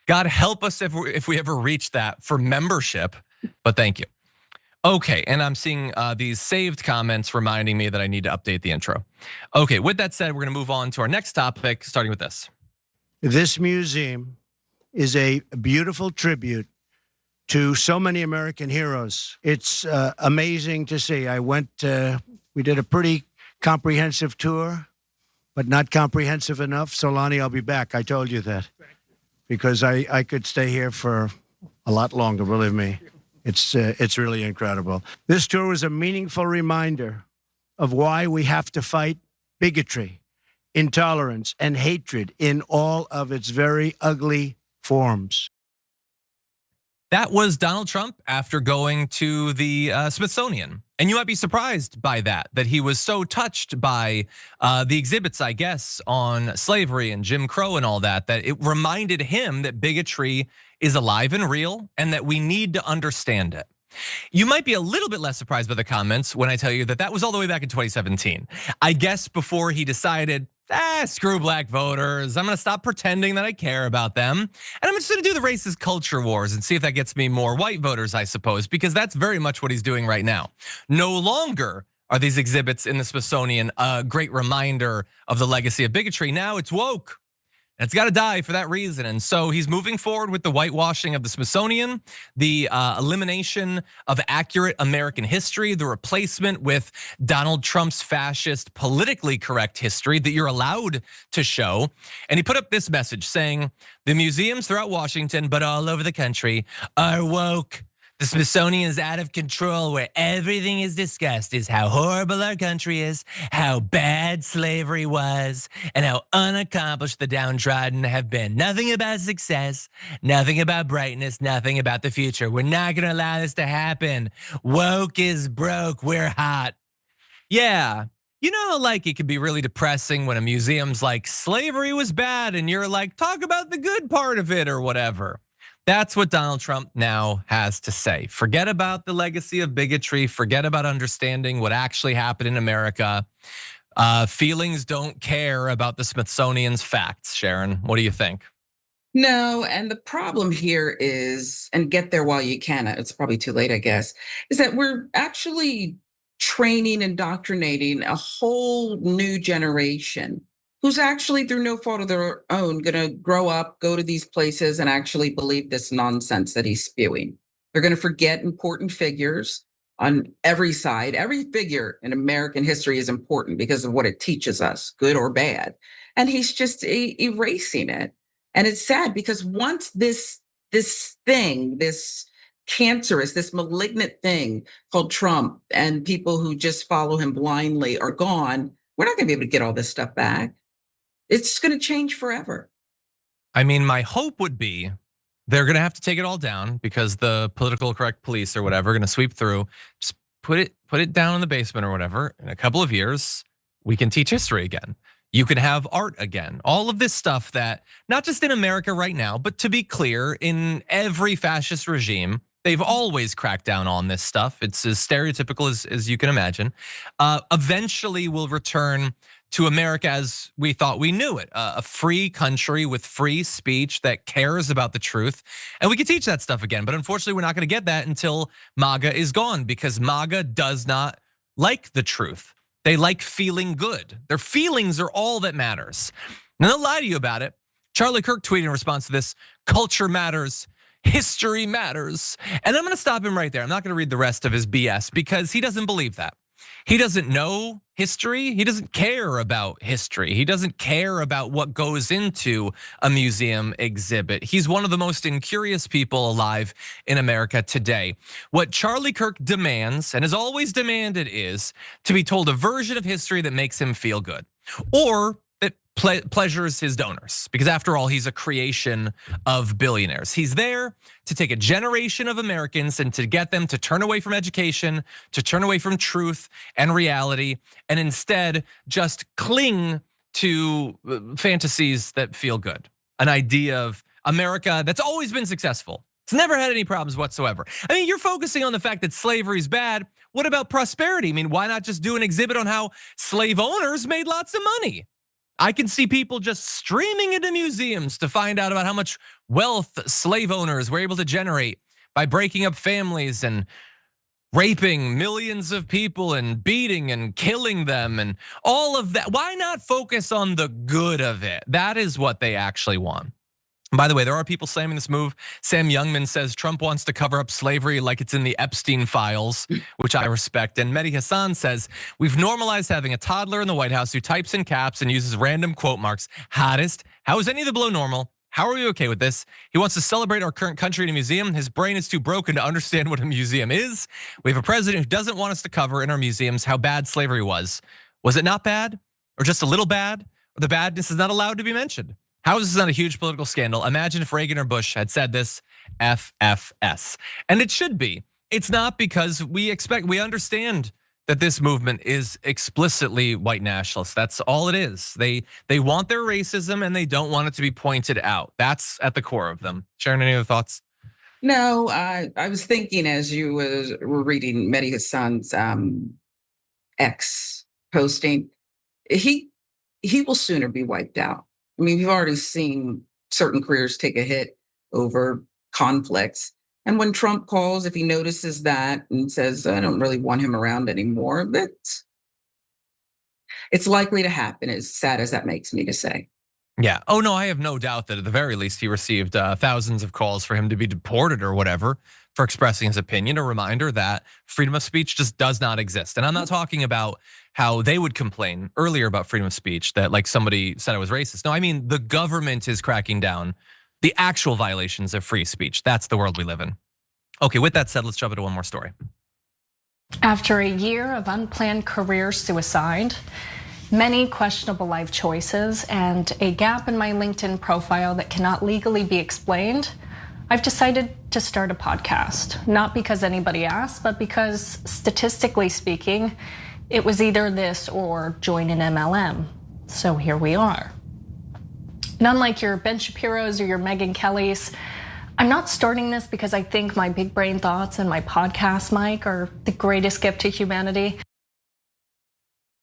God help us if we ever reach that for membership, but thank you. Okay, and I'm seeing these saved comments reminding me that I need to update the intro. Okay, with that said, we're gonna move on to our next topic, starting with this. This museum is a beautiful tribute to so many American heroes. It's amazing to see. We did a pretty comprehensive tour, but not comprehensive enough. Solani, I'll be back, I told you that. Because I could stay here for a lot longer, believe me. It's really incredible. This tour was a meaningful reminder of why we have to fight bigotry, intolerance, and hatred in all of its very ugly forms. That was Donald Trump after going to the Smithsonian. And you might be surprised by that he was so touched by the exhibits, I guess, on slavery and Jim Crow and all that it reminded him that bigotry is alive and real and that we need to understand it. You might be a little bit less surprised by the comments when I tell you that was all the way back in 2017. I guess before he decided, screw black voters. I'm gonna stop pretending that I care about them. And I'm just gonna do the racist culture wars and see if that gets me more white voters, I suppose, because that's very much what he's doing right now. No longer are these exhibits in the Smithsonian a great reminder of the legacy of bigotry. Now it's woke. And it's got to die for that reason. And so he's moving forward with the whitewashing of the Smithsonian, the elimination of accurate American history, the replacement with Donald Trump's fascist, politically correct history that you're allowed to show. And he put up this message saying, the museums throughout Washington, but all over the country, are woke. The Smithsonian is out of control, where everything is discussed is how horrible our country is, how bad slavery was, and how unaccomplished the downtrodden have been. Nothing about success, nothing about brightness, nothing about the future. We're not gonna allow this to happen. Woke is broke, we're hot. Yeah, you know, like it can be really depressing when a museum's like, slavery was bad, and you're like, talk about the good part of it or whatever. That's what Donald Trump now has to say. Forget about the legacy of bigotry. Forget about understanding what actually happened in America. Feelings don't care about the Smithsonian's facts. Sharon, what do you think? No, and the problem here is, and get there while you can, it's probably too late, I guess, is that we're actually training, indoctrinating a whole new generation who's actually, through no fault of their own, gonna grow up, go to these places, and actually believe this nonsense that he's spewing. They're gonna forget important figures on every side. Every figure in American history is important because of what it teaches us, good or bad. And he's just erasing it. And it's sad because once this thing, this cancerous, this malignant thing called Trump and people who just follow him blindly are gone, we're not gonna be able to get all this stuff back. It's gonna change forever. I mean, my hope would be they're gonna have to take it all down because the political correct police or whatever are gonna sweep through, just put it down in the basement or whatever. In a couple of years, we can teach history again. You can have art again. All of this stuff that, not just in America right now, but to be clear, in every fascist regime, they've always cracked down on this stuff. It's as stereotypical as you can imagine. Eventually will return to America as we thought we knew it, a free country with free speech that cares about the truth. And we can teach that stuff again, but unfortunately we're not gonna get that until MAGA is gone, because MAGA does not like the truth. They like feeling good. Their feelings are all that matters. And they'll lie to you about it. Charlie Kirk tweeted in response to this, culture matters, history matters. And I'm gonna stop him right there. I'm not gonna read the rest of his BS because he doesn't believe that. He doesn't know history. He doesn't care about history. He doesn't care about what goes into a museum exhibit. He's one of the most incurious people alive in America today. What Charlie Kirk demands, and has always demanded, is to be told a version of history that makes him feel good, or that pleasures his donors, because after all, he's a creation of billionaires. He's there to take a generation of Americans and to get them to turn away from education, to turn away from truth and reality, and instead just cling to fantasies that feel good. An idea of America that's always been successful. It's never had any problems whatsoever. I mean, you're focusing on the fact that slavery is bad. What about prosperity? I mean, why not just do an exhibit on how slave owners made lots of money? I can see people just streaming into museums to find out about how much wealth slave owners were able to generate by breaking up families and raping millions of people and beating and killing them and all of that. Why not focus on the good of it? That is what they actually want. By the way, there are people slamming this move. Sam Youngman says Trump wants to cover up slavery like it's in the Epstein files, which I respect. And Mehdi Hassan says, we've normalized having a toddler in the White House who types in caps and uses random quote marks. Hottest, how is any of the below normal? How are we okay with this? He wants to celebrate our current country in a museum. His brain is too broken to understand what a museum is. We have a president who doesn't want us to cover in our museums how bad slavery was. Was it not bad? Or just a little bad? Or the badness is not allowed to be mentioned? How is this not a huge political scandal? Imagine if Reagan or Bush had said this, FFS. And it should be. It's not, because we understand that this movement is explicitly white nationalist. That's all it is. They want their racism and they don't want it to be pointed out. That's at the core of them. Sharon, any other thoughts? No, I was thinking as you were reading Mehdi Hassan's X posting, he will sooner be wiped out. I mean, we've already seen certain careers take a hit over conflicts. And when Trump calls, if he notices that and says, I don't really want him around anymore, it's likely to happen, as sad as that makes me to say. Yeah. Oh, no, I have no doubt that at the very least he received thousands of calls for him to be deported or whatever for expressing his opinion. A reminder that freedom of speech just does not exist. And I'm not talking about how they would complain earlier about freedom of speech, that like somebody said I was racist. No, I mean the government is cracking down the actual violations of free speech. That's the world we live in. Okay, with that said, let's jump into one more story. After a year of unplanned career suicide, many questionable life choices, and a gap in my LinkedIn profile that cannot legally be explained, I've decided to start a podcast. Not because anybody asked, but because statistically speaking, it was either this or join an MLM. So here we are. And unlike your Ben Shapiro's or your Megyn Kelly's, I'm not starting this because I think my big brain thoughts and my podcast mic are the greatest gift to humanity.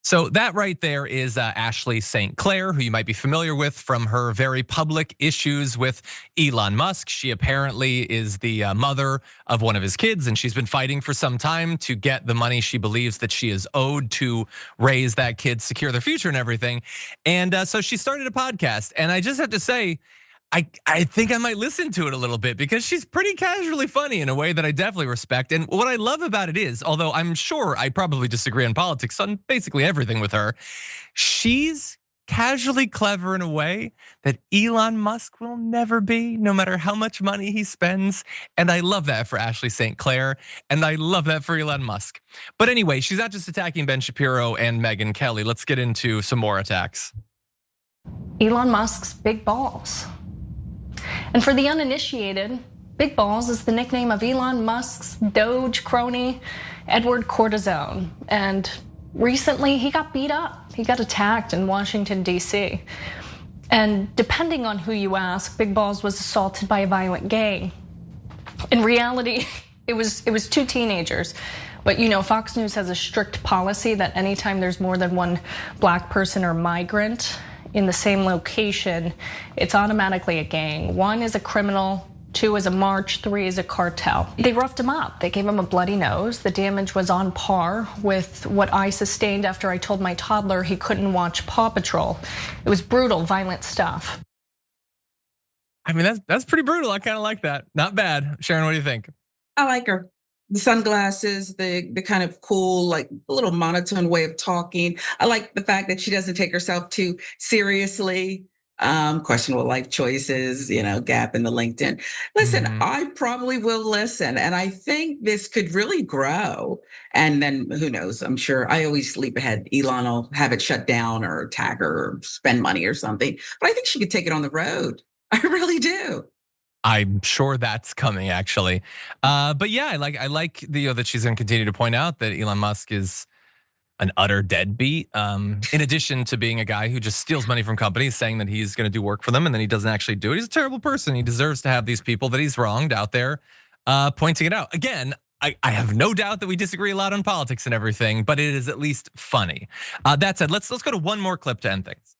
So that right there is Ashley St. Clair, who you might be familiar with from her very public issues with Elon Musk. She apparently is the mother of one of his kids, and she's been fighting for some time to get the money she believes that she is owed to raise that kid, secure their future and everything. And so she started a podcast, and I just have to say, I think I might listen to it a little bit because she's pretty casually funny in a way that I definitely respect. And what I love about it is, although I'm sure I probably disagree on politics on basically everything with her, she's casually clever in a way that Elon Musk will never be, no matter how much money he spends. And I love that for Ashley St. Clair, and I love that for Elon Musk. But anyway, she's not just attacking Ben Shapiro and Megyn Kelly. Let's get into some more attacks. Elon Musk's big balls. And for the uninitiated, Big Balls is the nickname of Elon Musk's Doge crony, Edward Cortisone. And recently he got beat up. He got attacked in Washington, D.C. And depending on who you ask, Big Balls was assaulted by a violent gang. In reality, it was two teenagers. But you know, Fox News has a strict policy that anytime there's more than one black person or migrant in the same location, it's automatically a gang. 1 is a criminal, 2 is a march, 3 is a cartel. They roughed him up. They gave him a bloody nose. The damage was on par with what I sustained after I told my toddler he couldn't watch Paw Patrol. It was brutal, violent stuff. I mean, that's pretty brutal. I kind of like that. Not bad. Sharon, what do you think? I like her. The sunglasses, the kind of cool, like a little monotone way of talking. I like the fact that she doesn't take herself too seriously. Questionable life choices, gap in the LinkedIn. Listen, I probably will listen. And I think this could really grow. And then who knows? I'm sure I always leap ahead. Elon will have it shut down or tag her or spend money or something. But I think she could take it on the road. I really do. I'm sure that's coming, actually. But yeah, I like that she's going to continue to point out that Elon Musk is an utter deadbeat. In addition to being a guy who just steals money from companies, saying that he's going to do work for them and then he doesn't actually do it. He's a terrible person. He deserves to have these people that he's wronged out there pointing it out. Again, I have no doubt that we disagree a lot on politics and everything, but it is at least funny. That said, let's go to one more clip to end things.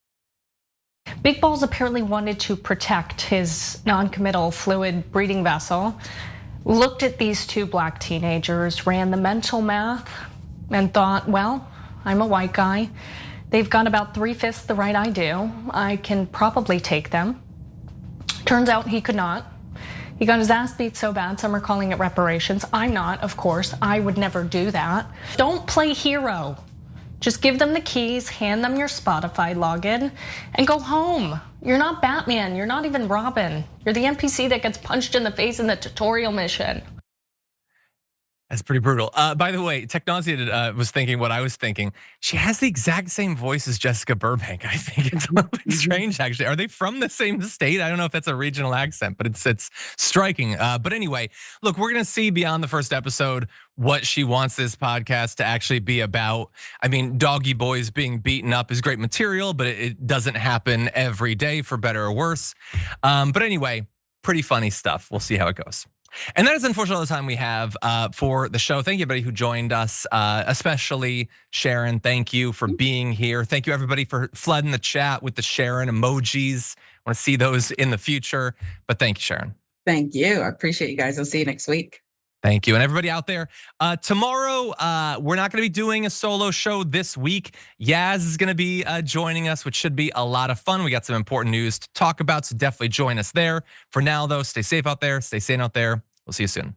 Big Balls apparently wanted to protect his non-committal fluid breeding vessel, looked at these two black teenagers, ran the mental math, and thought, well, I'm a white guy. They've got about 3/5 the right I do. I can probably take them. Turns out he could not. He got his ass beat so bad, some are calling it reparations. I'm not, of course. I would never do that. Don't play hero. Just give them the keys, hand them your Spotify login, and go home. You're not Batman, you're not even Robin. You're the NPC that gets punched in the face in the tutorial mission. That's pretty brutal. By the way, Technausea was thinking what I was thinking. She has the exact same voice as Jessica Burbank. I think it's a little bit strange, actually. Are they from the same state? I don't know if that's a regional accent, but it's striking. But anyway, look, we're gonna see beyond the first episode what she wants this podcast to actually be about. I mean, doggy boys being beaten up is great material, but it doesn't happen every day, for better or worse. But anyway, pretty funny stuff. We'll see how it goes. And that is unfortunately all the time we have for the show. Thank you everybody who joined us, especially Sharon. Thank you for being here. Thank you everybody for flooding the chat with the Sharon emojis. I want to see those in the future, but thank you, Sharon. Thank you. I appreciate you guys. I'll see you next week. Thank you. And everybody out there, tomorrow, we're not gonna be doing a solo show this week. Yaz is gonna be joining us, which should be a lot of fun. We got some important news to talk about, so definitely join us there. For now though, stay safe out there, stay sane out there. We'll see you soon.